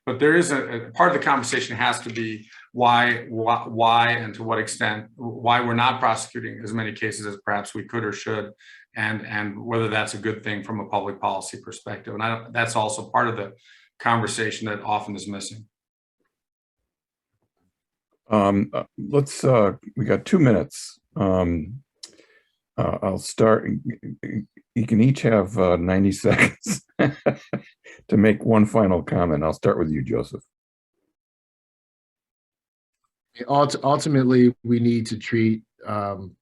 But there is a part of the conversation has to be why and to what extent, why we're not prosecuting as many cases as perhaps we could or should, and whether that's a good thing from a public policy perspective. And that's also part of the conversation that often is missing. We got 2 minutes. I'll start. You can each have 90 seconds to make one final comment. I'll start with you, Joseph. Ultimately, we need to treat gun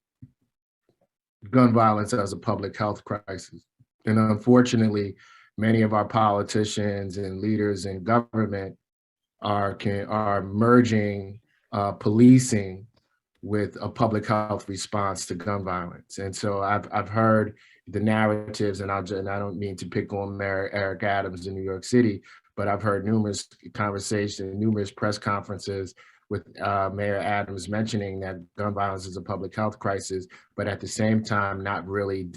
violence as a public health crisis. And unfortunately, many of our politicians and leaders in government are merging policing with a public health response to gun violence. And so I've heard the narratives, and I don't mean to pick on Mayor Eric Adams in New York City, but I've heard numerous conversations, numerous press conferences with Mayor Adams mentioning that gun violence is a public health crisis, but at the same time, not really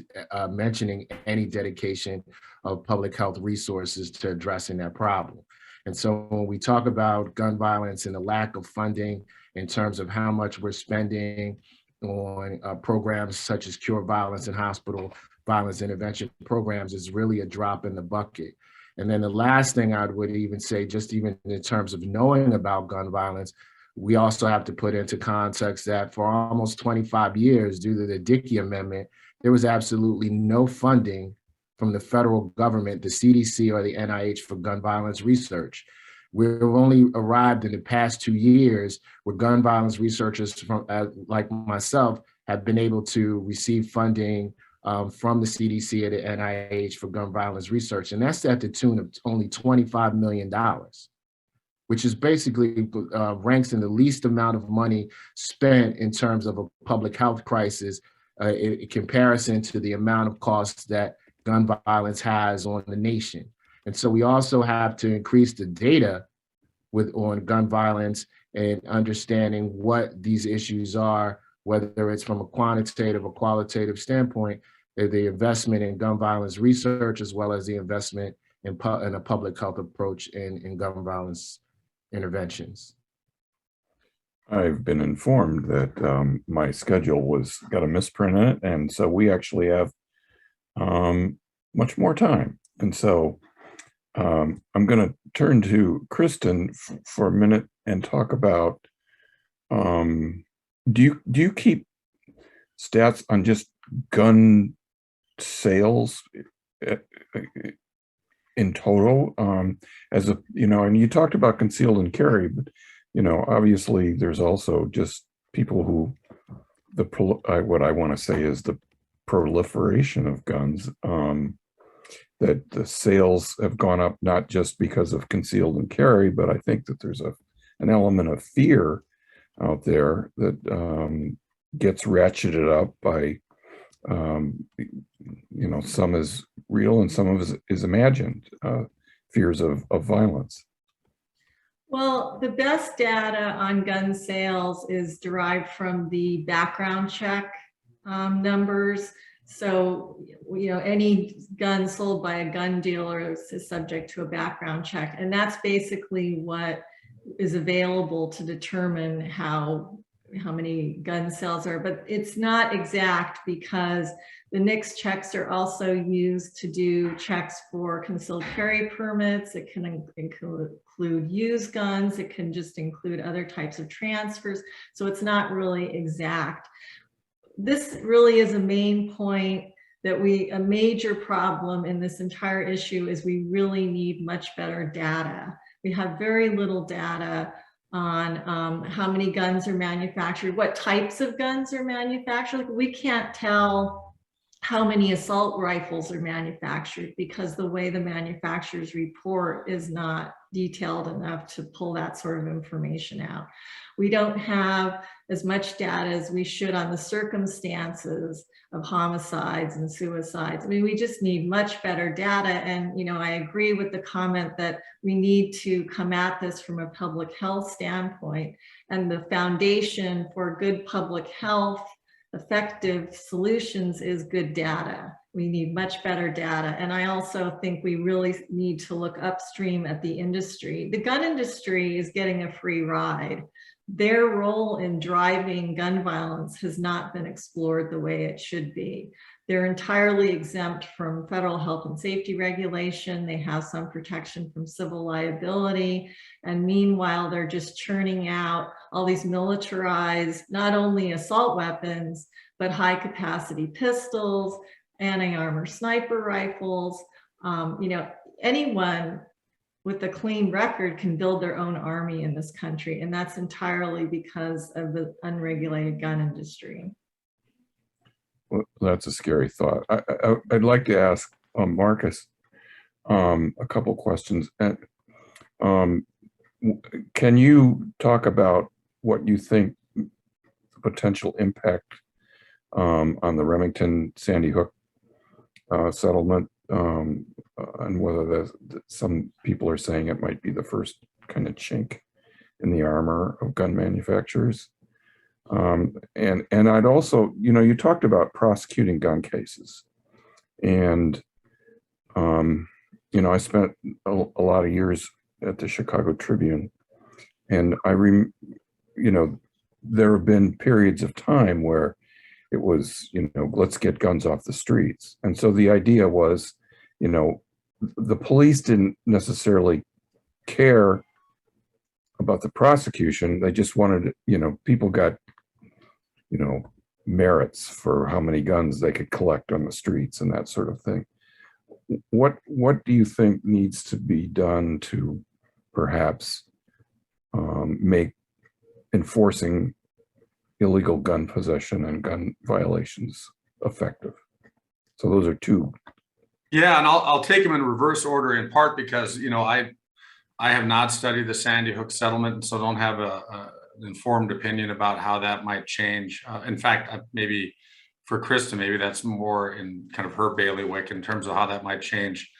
mentioning any dedication of public health resources to addressing that problem. And so when we talk about gun violence and the lack of funding in terms of how much we're spending on programs such as cure violence and hospital violence intervention programs, is really a drop in the bucket. And then the last thing I would even say, just even in terms of knowing about gun violence, we also have to put into context that for almost 25 years, due to the Dickey Amendment, there was absolutely no funding from the federal government, the CDC or the NIH, for gun violence research. We've only arrived in the past 2 years where gun violence researchers from, like myself, have been able to receive funding from the CDC or the NIH for gun violence research. And that's at the tune of only $25 million, which is basically ranks in the least amount of money spent in terms of a public health crisis in comparison to the amount of costs that gun violence has on the nation. And so we also have to increase the data on gun violence and understanding what these issues are, whether it's from a quantitative or qualitative standpoint, the investment in gun violence research, as well as the investment in a public health approach in gun violence interventions. I've been informed that my schedule got a misprint in it, and so we actually have much more time. And so I'm going to turn to Kristen for a minute and talk about, do you keep stats on just gun sales in total, as a, and you talked about concealed and carry, but obviously there's also just people who what I want to say is the proliferation of guns, that the sales have gone up, not just because of concealed and carry, but I think that there's an element of fear out there that gets ratcheted up by, some is real and some of it is imagined, fears of violence. Well, the best data on gun sales is derived from the background check numbers. So, any gun sold by a gun dealer is subject to a background check. And that's basically what is available to determine how many gun sales are. But it's not exact, because the NICS checks are also used to do checks for concealed carry permits. It can include used guns. It can just include other types of transfers. So it's not really exact. This really is a main point that a major problem in this entire issue is we really need much better data. We have very little data on how many guns are manufactured, what types of guns are manufactured. We can't tell how many assault rifles are manufactured because the way the manufacturers report is not detailed enough to pull that sort of information out. We don't have as much data as we should on the circumstances of homicides and suicides. I mean, we just need much better data. And, I agree with the comment that we need to come at this from a public health standpoint. And the foundation for good public health, effective solutions is good data. We need much better data. And I also think we really need to look upstream at the industry. The gun industry is getting a free ride. Their role in driving gun violence has not been explored the way it should be. They're entirely exempt from federal health and safety regulation. They have some protection from civil liability. And meanwhile, they're just churning out all these militarized, not only assault weapons, but high capacity pistols, anti-armor sniper rifles. Anyone with a clean record can build their own army in this country. And that's entirely because of the unregulated gun industry. Well, that's a scary thought. I'd like to ask Markus a couple questions. Can you talk about what you think the potential impact on the Remington Sandy Hook settlement, and whether some people are saying it might be the first kind of chink in the armor of gun manufacturers? And I'd also, you talked about prosecuting gun cases, and I spent a lot of years at the Chicago Tribune, and there have been periods of time where it was, let's get guns off the streets. And so the idea was, the police didn't necessarily care about the prosecution. They just wanted, people got, merits for how many guns they could collect on the streets and that sort of thing. What do you think needs to be done to perhaps make enforcing illegal gun possession and gun violations effective? So those are two. Yeah, and I'll take them in reverse order, in part because I have not studied the Sandy Hook settlement, and so don't have an informed opinion about how that might change. In fact, maybe for Kristen, maybe that's more in kind of her bailiwick in terms of how that might change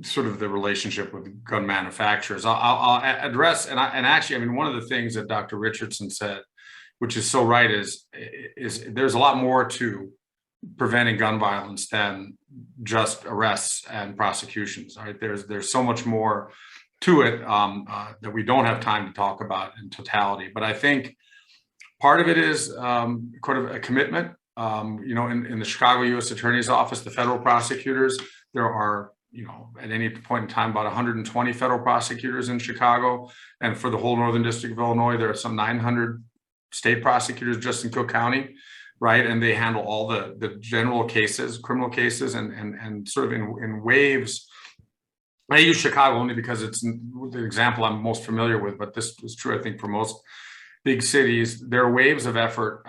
sort of the relationship with gun manufacturers. I'll address, and actually, I mean, one of the things that Dr. Richardson said, which is so right, is there's a lot more to preventing gun violence than just arrests and prosecutions. Right? There's so much more to it that we don't have time to talk about in totality. But I think part of it is kind of a commitment. You know, in the Chicago U.S. Attorney's Office, the federal prosecutors, there are, you know, at any point in time, about 120 federal prosecutors in Chicago. And for the whole Northern District of Illinois, there are some 900 state prosecutors just in Cook County, right? And they handle all the general cases, criminal cases, and sort of in waves. I use Chicago only because it's the example I'm most familiar with, but this is true, I think, for most big cities. There are waves of effort,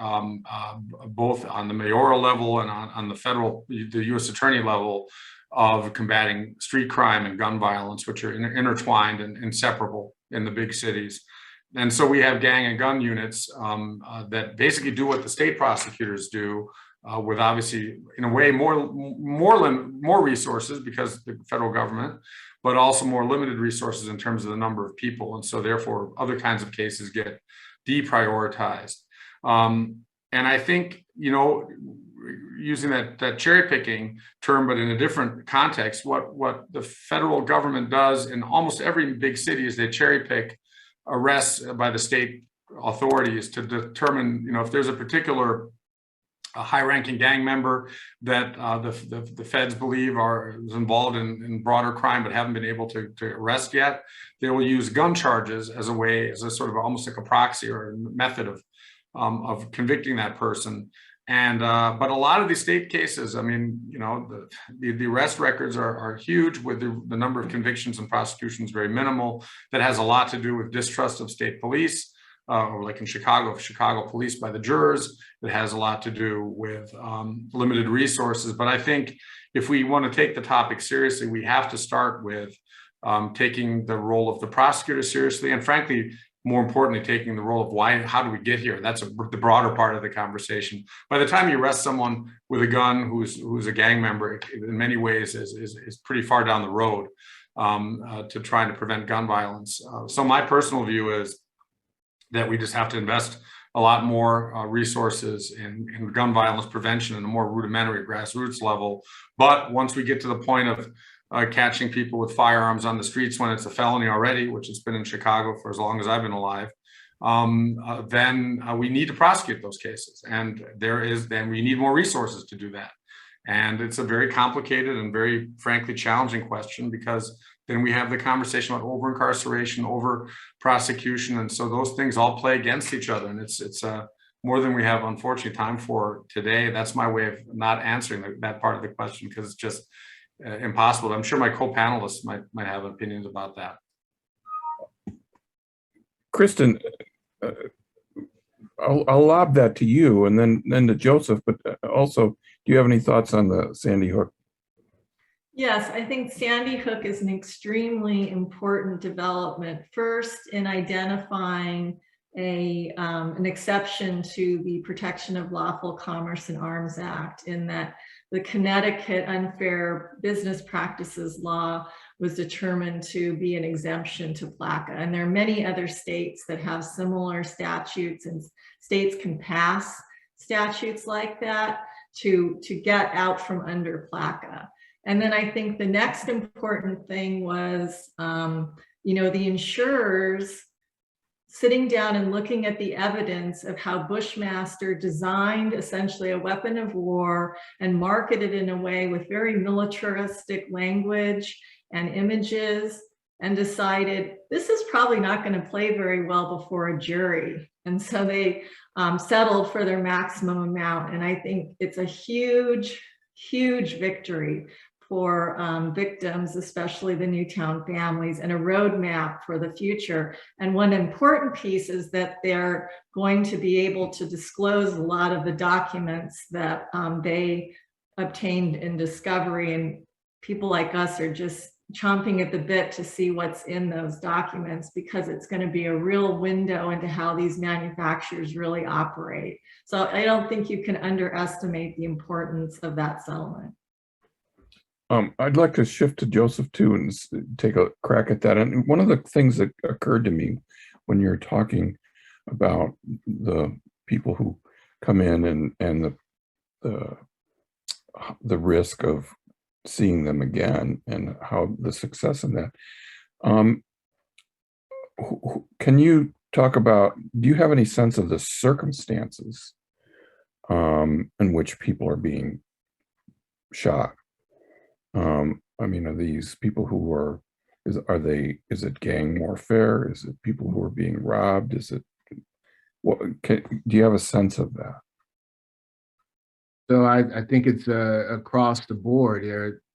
both on the mayoral level and on the federal, the U.S. attorney level, of combating street crime and gun violence, which are intertwined and inseparable in the big cities. And so we have gang and gun units that basically do what the state prosecutors do, with obviously, in a way, more resources because the federal government, but also more limited resources in terms of the number of people. And so therefore, other kinds of cases get deprioritized. And I think, you know, using that cherry picking term, but in a different context, what the federal government does in almost every big city is they cherry pick arrests by the state authorities to determine, you know, if there's a particular high-ranking gang member that the feds believe is involved in broader crime but haven't been able to arrest yet, they will use gun charges as a sort of almost like a proxy or a method of convicting that person. And but a lot of these state cases, I mean, you know, the arrest records are huge, with the number of convictions and prosecutions very minimal. That has a lot to do with distrust of state police, or like in Chicago police by the jurors. It has a lot to do with limited resources. But I think if we want to take the topic seriously, we have to start with taking the role of the prosecutor seriously, and frankly, more importantly, taking the role of how do we get here? That's the broader part of the conversation. By the time you arrest someone with a gun who's a gang member, in many ways is pretty far down the road to trying to prevent gun violence. So my personal view is that we just have to invest a lot more resources in gun violence prevention at a more rudimentary grassroots level. But once we get to the point of catching people with firearms on the streets when it's a felony already, which has been in Chicago for as long as I've been alive, then we need to prosecute those cases. And then we need more resources to do that. And it's a very complicated and very, frankly, challenging question, because then we have the conversation about over-incarceration, over-prosecution. And so those things all play against each other. And it's more than we have, unfortunately, time for today. That's my way of not answering that part of the question, because it's just impossible. I'm sure my co-panelists might have opinions about that. Kristen, I'll lob that to you, and then to Joseph. But also, do you have any thoughts on the Sandy Hook? Yes, I think Sandy Hook is an extremely important development. First, in identifying an exception to the Protection of Lawful Commerce in Arms Act, in that the Connecticut Unfair Business Practices Law was determined to be an exemption to PLACA. And there are many other states that have similar statutes, and states can pass statutes like that to get out from under PLACA. And then I think the next important thing was, you know, the insurers sitting down and looking at the evidence of how Bushmaster designed essentially a weapon of war and marketed in a way with very militaristic language and images, and decided this is probably not going to play very well before a jury. And so they settled for their maximum amount. And I think it's a huge, huge victory for victims, especially the Newtown families, and a roadmap for the future. And one important piece is that they're going to be able to disclose a lot of the documents that they obtained in discovery, and people like us are just chomping at the bit to see what's in those documents, because it's going to be a real window into how these manufacturers really operate. So I don't think you can underestimate the importance of that settlement. I'd like to shift to Joseph too and take a crack at that. And one of the things that occurred to me when you're talking about the people who come in and the risk of seeing them again and how the success in that. Can you talk about, do you have any sense of the circumstances in which people are being shot? I mean, are these people who are it gang warfare? Is it people who are being robbed? Is it, do you have a sense of that? So I think it's across the board.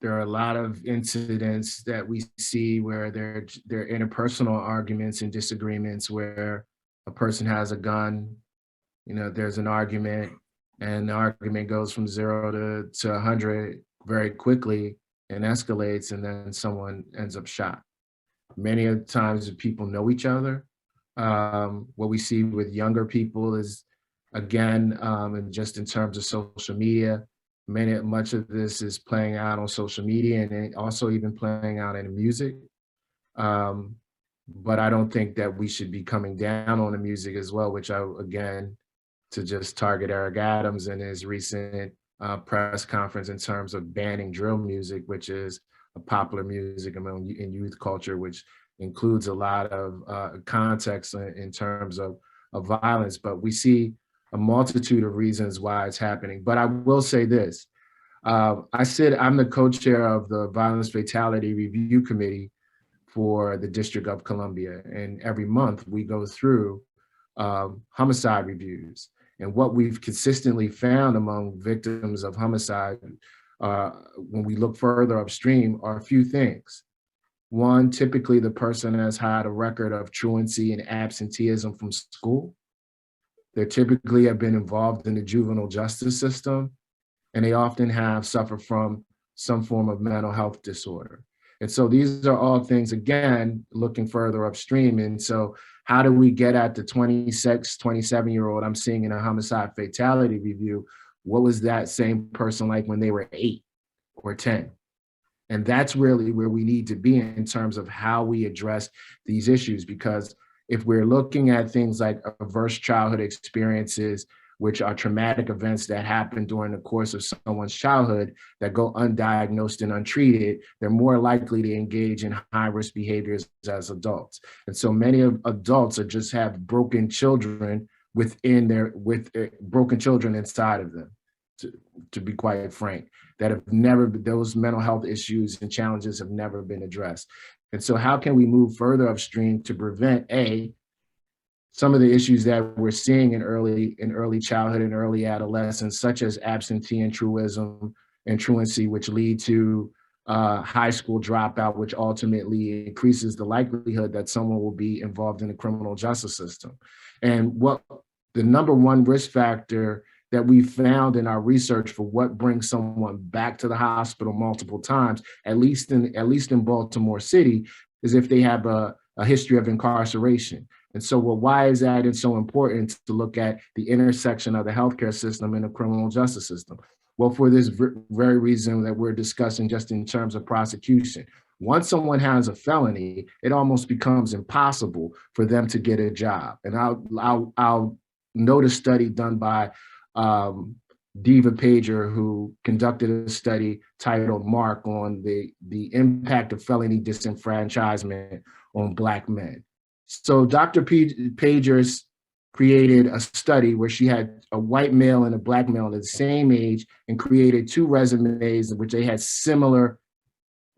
There are a lot of incidents that we see where they're interpersonal arguments and disagreements where a person has a gun, there's an argument and the argument goes from 0 to 100 very quickly and escalates, and then someone ends up shot. Many of the times people know each other. What we see with younger people is, again, and just in terms of social media, much of this is playing out on social media and also even playing out in music. But I don't think that we should be coming down on the music as well, which again, to just target Eric Adams and his recent press conference in terms of banning drill music, which is a popular music in youth culture, which includes a lot of context in terms of violence. But we see a multitude of reasons why it's happening. But I will say this, I'm the co-chair of the Violence Fatality Review Committee for the District of Columbia. And every month we go through homicide reviews. And what we've consistently found among victims of homicide, when we look further upstream, are a few things. One, typically the person has had a record of truancy and absenteeism from school. They typically have been involved in the juvenile justice system, and they often have suffered from some form of mental health disorder. And so these are all things, again, looking further upstream. And so how do we get at the 26, 27-year-old I'm seeing in a homicide fatality review? What was that same person like when they were 8 or 10? And that's really where we need to be in terms of how we address these issues. Because if we're looking at things like adverse childhood experiences, which are traumatic events that happen during the course of someone's childhood that go undiagnosed and untreated, they're more likely to engage in high-risk behaviors as adults. And so many of adults just have broken children broken children inside of them, to be quite frank, that have those mental health issues and challenges have never been addressed. And so how can we move further upstream to prevent some of the issues that we're seeing in early childhood and early adolescence, such as absentee and truancy, which lead to high school dropout, which ultimately increases the likelihood that someone will be involved in the criminal justice system. And what the number one risk factor that we found in our research for what brings someone back to the hospital multiple times, at least in Baltimore City, is if they have a history of incarceration. And so, why is that it's so important to look at the intersection of the healthcare system and the criminal justice system? Well, for this very reason that we're discussing just in terms of prosecution. Once someone has a felony, it almost becomes impossible for them to get a job. And I'll note a study done by Diva Pager, who conducted a study titled Mark on the impact of felony disenfranchisement on Black men. So Dr. Pager created a study where she had a white male and a Black male at the same age and created 2 resumes in which they had similar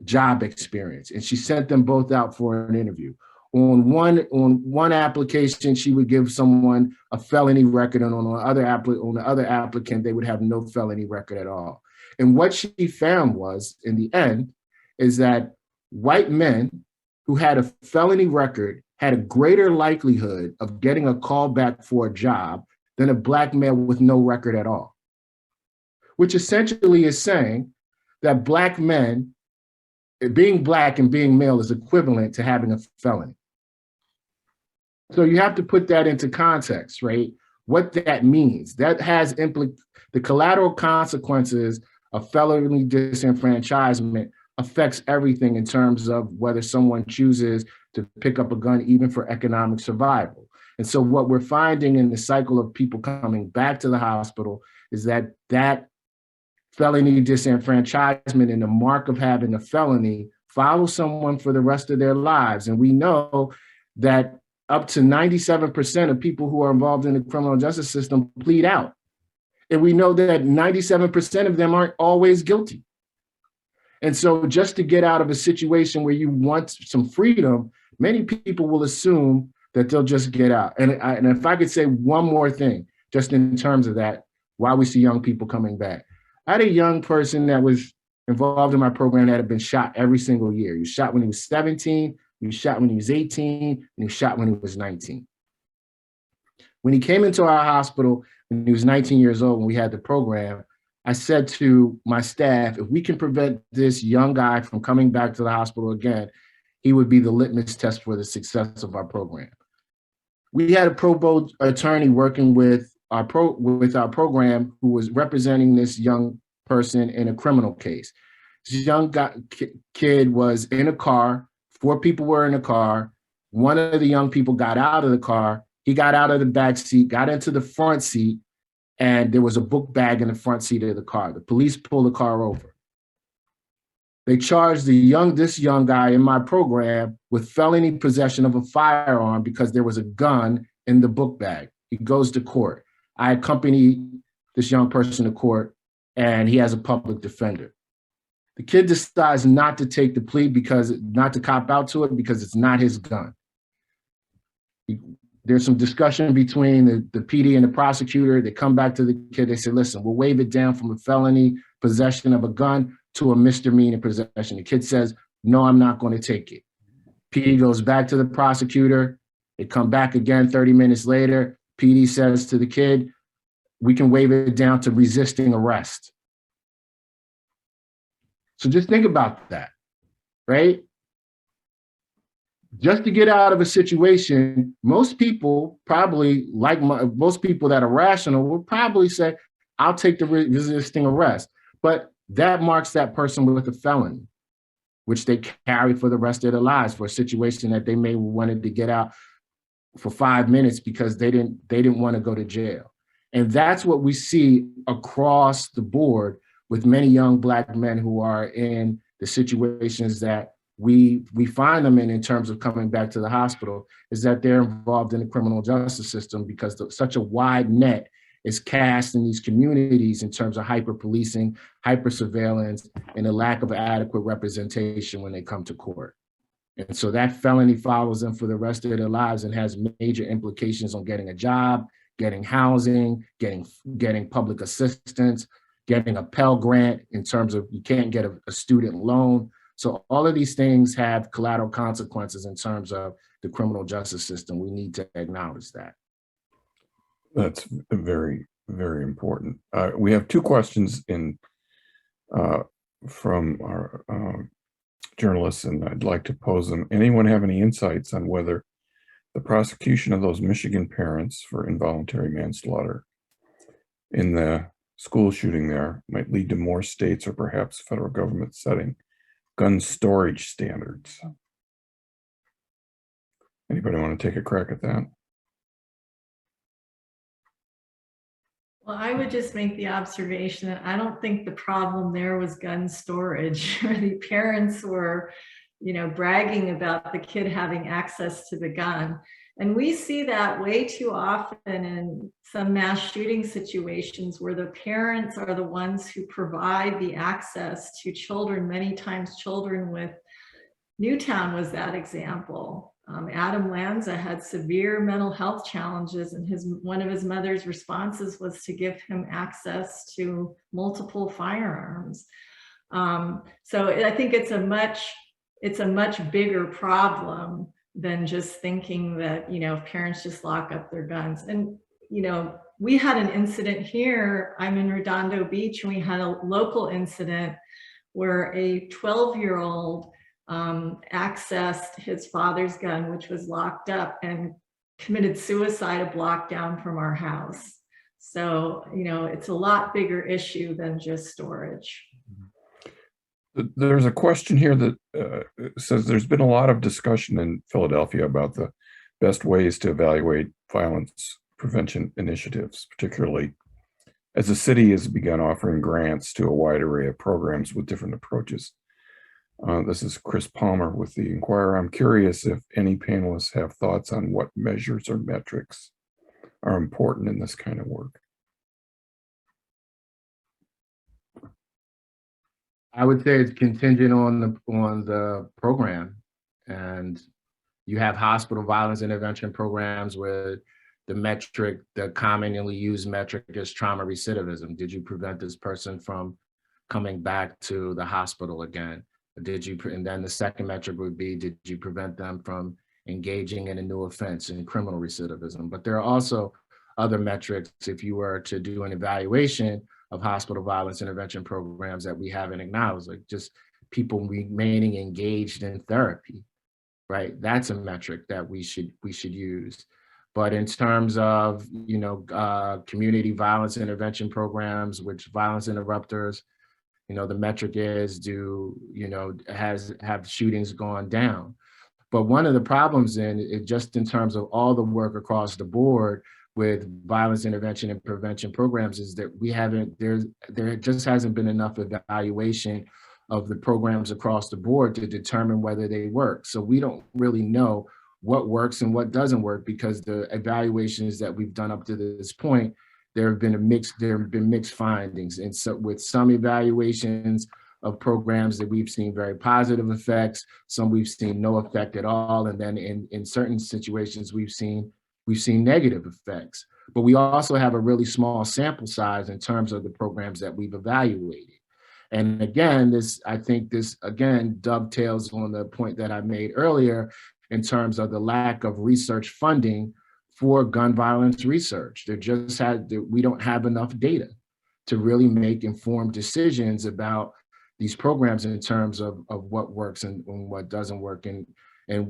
job experience. And she sent them both out for an interview. On one application, she would give someone a felony record, and on the other applicant, they would have no felony record at all. And what she found was, in the end, is that white men who had a felony record had a greater likelihood of getting a call back for a job than a Black male with no record at all, which essentially is saying that Black men, being Black and being male is equivalent to having a felony. So you have to put that into context, right? What that means. That has the collateral consequences A felony disenfranchisement affects everything in terms of whether someone chooses to pick up a gun, even for economic survival. And so what we're finding in the cycle of people coming back to the hospital is that that felony disenfranchisement and the mark of having a felony follows someone for the rest of their lives. And we know that up to 97% of people who are involved in the criminal justice system plead out. And we know that 97% of them aren't always guilty. And so just to get out of a situation where you want some freedom, many people will assume that they'll just get out. And if I could say one more thing, just in terms of that, why we see young people coming back. I had a young person that was involved in my program that had been shot every single year. He was shot when he was 17, he was shot when he was 18, and he was shot when he was 19. When he came into our hospital when he was 19 years old, when we had the program, I said to my staff, if we can prevent this young guy from coming back to the hospital again, he would be the litmus test for the success of our program. We had a pro bono attorney working with our program who was representing this young person in a criminal case. This young kid was in a car, 4 people were in a car. One of the young people got out of the car. He got out of the back seat, got into the front seat, and there was a book bag in the front seat of the car. The police pulled the car over. They charged this young guy in my program with felony possession of a firearm because there was a gun in the book bag. He goes to court. I accompany this young person to court, and he has a public defender. The kid decides not to take the plea not to cop out to it because it's not his gun. There's some discussion between the PD and the prosecutor. They come back to the kid. They say, listen, we'll waive it down from a felony possession of a gun to a misdemeanor possession. The kid says, no, I'm not going to take it. PD goes back to the prosecutor. They come back again 30 minutes later. PD says to the kid, we can waive it down to resisting arrest. So just think about that, right? Just to get out of a situation, most people probably, most people that are rational, will probably say, I'll take the resisting arrest. But that marks that person with a felony, which they carry for the rest of their lives for a situation that they may wanted to get out for 5 minutes because they didn't want to go to jail. And that's what we see across the board with many young Black men who are in the situations that we find them in terms of coming back to the hospital, is that they're involved in the criminal justice system because such a wide net is cast in these communities in terms of hyper-policing, hyper-surveillance, and a lack of adequate representation when they come to court. And so that felony follows them for the rest of their lives and has major implications on getting a job, getting housing, getting public assistance, getting a Pell Grant in terms of you can't get a student loan. So all of these things have collateral consequences in terms of the criminal justice system. We need to acknowledge that. That's very, very important. We have 2 questions from our journalists, and I'd like to pose them. Anyone have any insights on whether the prosecution of those Michigan parents for involuntary manslaughter in the school shooting there might lead to more states or perhaps federal government setting gun storage standards? Anybody want to take a crack at that? Well, I would just make the observation that I don't think the problem there was gun storage, or the parents were, bragging about the kid having access to the gun. And we see that way too often in some mass shooting situations where the parents are the ones who provide the access to children, many times children with, Newtown was that example. Adam Lanza had severe mental health challenges, and one of his mother's responses was to give him access to multiple firearms. So I think it's a much bigger problem than just thinking that, parents just lock up their guns. And, we had an incident here. I'm in Redondo Beach, and we had a local incident where a 12-year-old accessed his father's gun, which was locked up, and committed suicide a block down from our house. So, it's a lot bigger issue than just storage. There's a question here that says there's been a lot of discussion in Philadelphia about the best ways to evaluate violence prevention initiatives, particularly as the city has begun offering grants to a wide array of programs with different approaches. This is Chris Palmer with the Inquirer. I'm curious if any panelists have thoughts on what measures or metrics are important in this kind of work. I would say it's contingent on the program, and you have hospital violence intervention programs where the commonly used metric is trauma recidivism. Did you prevent this person from coming back to the hospital again? And then the second metric would be, did you prevent them from engaging in a new offense in criminal recidivism? But there are also other metrics if you were to do an evaluation of hospital violence intervention programs that we haven't acknowledged, like just people remaining engaged in therapy, right? That's a metric that we should use. But in terms of, community violence intervention programs, which violence interrupters, the metric is, have shootings gone down? But one of the problems just in terms of all the work across the board with violence intervention and prevention programs is that there just hasn't been enough evaluation of the programs across the board to determine whether they work. So we don't really know what works and what doesn't work, because the evaluations that we've done up to this point, there have been mixed findings. And so with some evaluations of programs that we've seen very positive effects, some we've seen no effect at all. And then in certain situations, we've seen negative effects. But we also have a really small sample size in terms of the programs that we've evaluated. And again, I think this dovetails on the point that I made earlier in terms of the lack of research funding for gun violence research. We don't have enough data to really make informed decisions about these programs in terms of what works and what doesn't work. And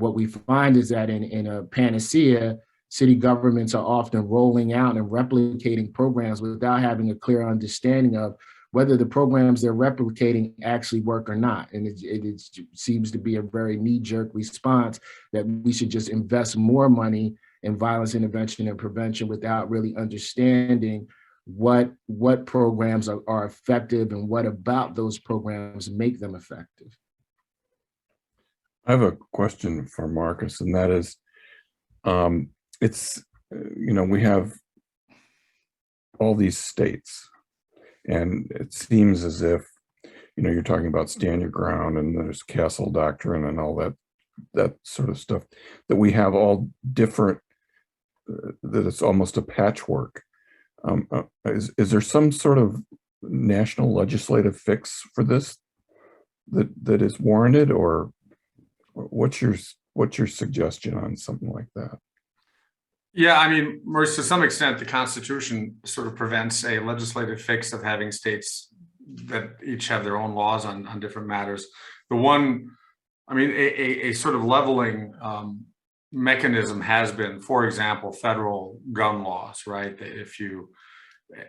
what we find is that in a panacea, city governments are often rolling out and replicating programs without having a clear understanding of whether the programs they're replicating actually work or not. And it seems to be a very knee-jerk response that we should just invest more money in violence intervention and prevention without really understanding what programs are effective and what about those programs make them effective. I have a question for Markus, and that is, we have all these states, and it seems as if, you're talking about stand your ground and there's castle doctrine and all that sort of stuff, that we have all different, that it's almost a patchwork. Is there some sort of national legislative fix for this that is warranted, or what's your suggestion on something like that? Yeah, I mean, Maurice, to some extent, the Constitution sort of prevents a legislative fix of having states that each have their own laws on different matters. The one, I mean, a sort of leveling mechanism has been, for example, federal gun laws, right? If you,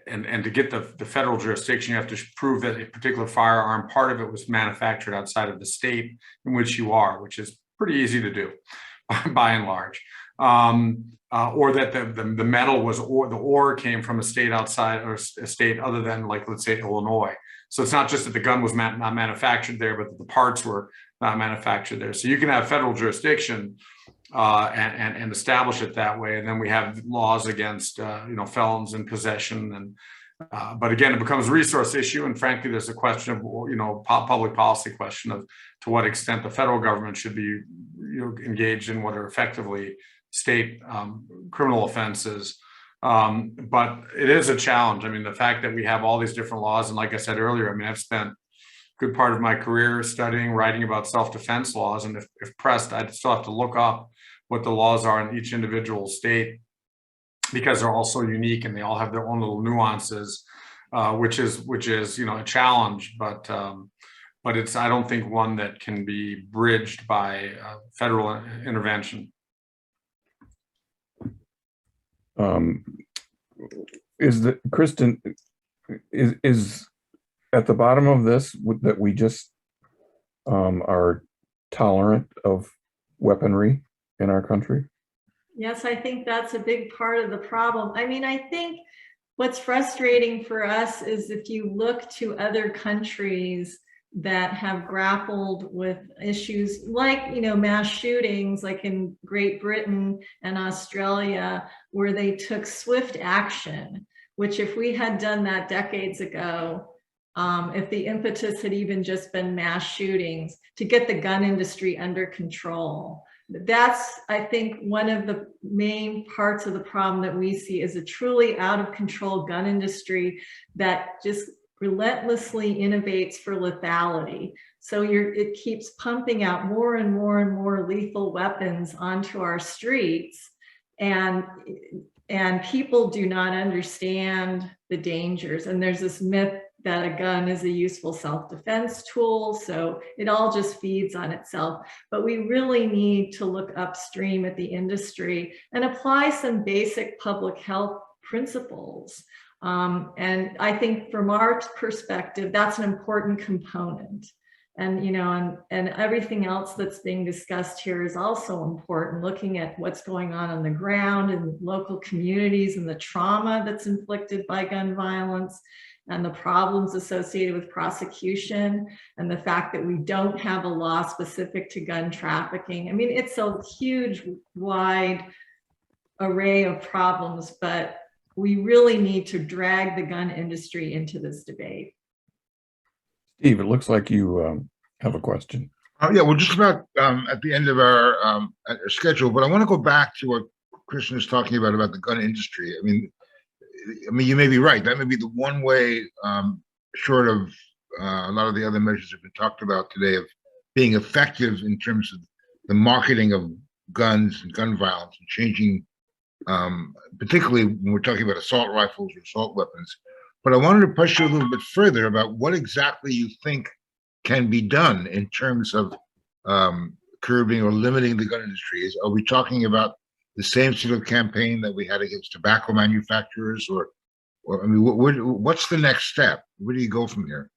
and to get the federal jurisdiction, you have to prove that a particular firearm, part of it was manufactured outside of the state in which you are, which is pretty easy to do by and large. Or that the metal was, or the ore came from a state outside, or a state other than, like, let's say, Illinois. So it's not just that the gun was not manufactured there, but that the parts were not manufactured there. So you can have federal jurisdiction and establish it that way. And then we have laws against felons in possession. And but again, it becomes a resource issue. And frankly, there's a question of public policy question of to what extent the federal government should be engaged in what are effectively state criminal offenses. But it is a challenge. I mean, the fact that we have all these different laws, and like I said earlier, I mean, I've spent a good part of my career studying, writing about self-defense laws, and if pressed, I'd still have to look up what the laws are in each individual state, because they're all so unique and they all have their own little nuances, which is a challenge, but it's, I don't think, one that can be bridged by federal intervention. is that Kristen is at the bottom of this that we just are tolerant of weaponry in our country? Yes, I think that's a big part of the problem. I mean, I think what's frustrating for us is if you look to other countries that have grappled with issues like, mass shootings, like in Great Britain and Australia, where they took swift action, which if we had done that decades ago, if the impetus had even just been mass shootings to get the gun industry under control. That's, I think, one of the main parts of the problem that we see is a truly out of control gun industry that just relentlessly innovates for lethality. So it keeps pumping out more and more and more lethal weapons onto our streets, and people do not understand the dangers. And there's this myth that a gun is a useful self-defense tool, so it all just feeds on itself. But we really need to look upstream at the industry and apply some basic public health principles. And I think from our perspective, that's an important component. And, and everything else that's being discussed here is also important, looking at what's going on the ground in local communities and the trauma that's inflicted by gun violence and the problems associated with prosecution and the fact that we don't have a law specific to gun trafficking. I mean, it's a huge, wide array of problems, but we really need to drag the gun industry into this debate. Steve, it looks like you have a question. Yeah, we're just about at the end of our schedule, but I want to go back to what Kristen was talking about the gun industry. I mean, you may be right. That may be the one way, short of a lot of the other measures that have been talked about today, of being effective in terms of the marketing of guns and gun violence and changing, particularly when we're talking about assault rifles or assault weapons. But I wanted to push you a little bit further about what exactly you think can be done in terms of curbing or limiting the gun industry. Are we talking about the same sort of campaign that we had against tobacco manufacturers, or I mean, what's the next step? Where do you go from here?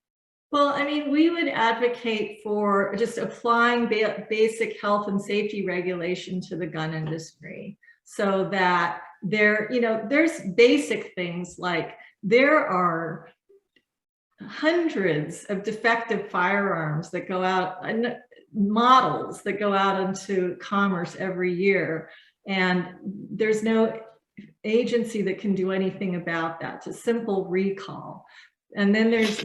Well, I mean, we would advocate for just applying basic health and safety regulation to the gun industry, so that there's basic things like there are hundreds of defective firearms that go out, models that go out into commerce every year. And there's no agency that can do anything about that. It's a simple recall. And then there's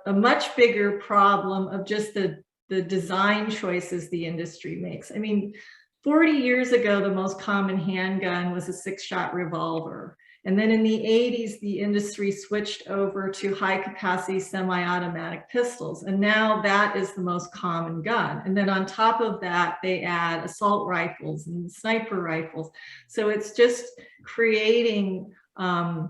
a much bigger problem of just the design choices the industry makes. I mean, 40 years ago, the most common handgun was a 6-shot revolver. And then in the 80s, the industry switched over to high-capacity semi-automatic pistols. And now that is the most common gun. And then on top of that, they add assault rifles and sniper rifles. So it's just creating a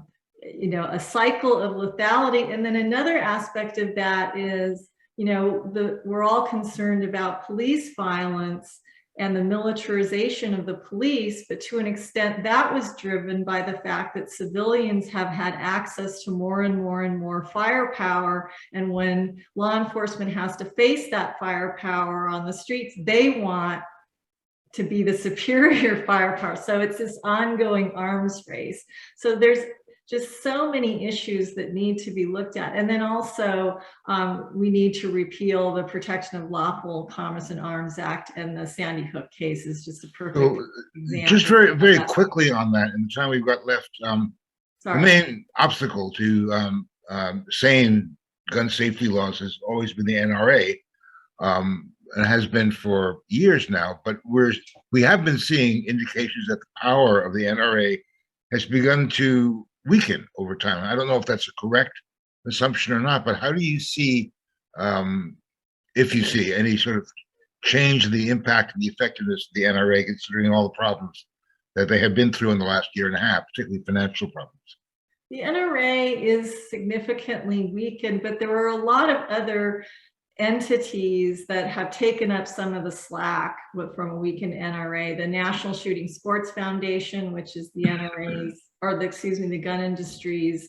cycle of lethality. And then another aspect of that is, we're all concerned about police violence and the militarization of the police, but to an extent that was driven by the fact that civilians have had access to more and more and more firepower. And when law enforcement has to face that firepower on the streets, they want to be the superior firepower. So it's this ongoing arms race. So there's just so many issues that need to be looked at. And then also we need to repeal the Protection of Lawful Commerce in Arms Act, and the Sandy Hook case is just a perfect example. Just very, very quickly on that, in the time we've got left, the main obstacle to sane gun safety laws has always been the NRA, and has been for years now, but we have been seeing indications that the power of the NRA has begun to weaken over time. I don't know if that's a correct assumption or not, but how do you see, if you see any sort of change in the impact and the effectiveness of the NRA, considering all the problems that they have been through in the last year and a half, particularly financial problems? The NRA is significantly weakened, but there are a lot of other entities that have taken up some of the slack from a weakened NRA, the National Shooting Sports Foundation, which is the NRA's, or the gun industry's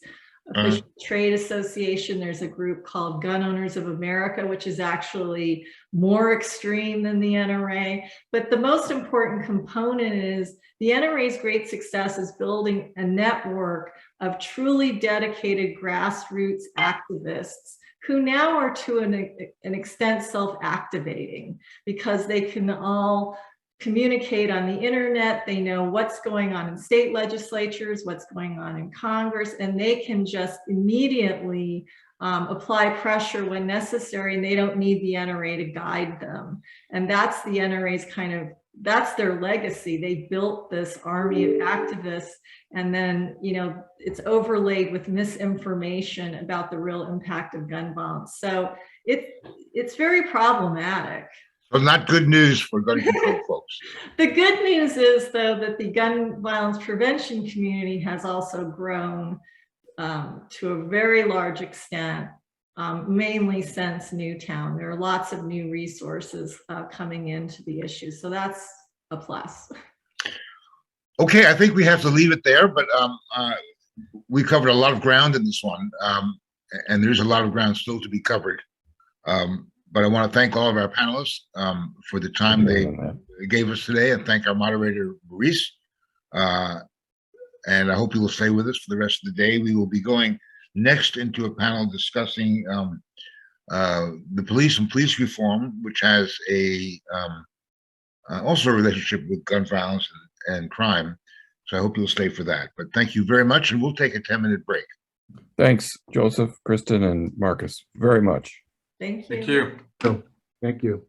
official trade association. There's a group called Gun Owners of America, which is actually more extreme than the NRA. But the most important component is the NRA's great success is building a network of truly dedicated grassroots activists who now are to an extent self-activating, because they can all communicate on the internet. They know what's going on in state legislatures, what's going on in Congress, and they can just immediately apply pressure when necessary, and they don't need the NRA to guide them. And that's the NRA's that's their legacy. They built this army of activists, and then, it's overlaid with misinformation about the real impact of gun violence. So it's very problematic. So not good news for gun control folks. The good news is, though, that the gun violence prevention community has also grown to a very large extent, mainly since Newtown. There are lots of new resources coming into the issue. So that's a plus. Okay, I think we have to leave it there, but we covered a lot of ground in this one, and there's a lot of ground still to be covered. But I want to thank all of our panelists for the time they gave us today, and thank our moderator, Maurice. And I hope you will stay with us for the rest of the day. We will be going next into a panel discussing the police and police reform, which has also a relationship with gun violence and crime. So I hope you'll stay for that. But thank you very much, and we'll take a 10-minute break. Thanks, Joseph, Kristen, and Markus, very much. Thank you. Thank you. Thank you.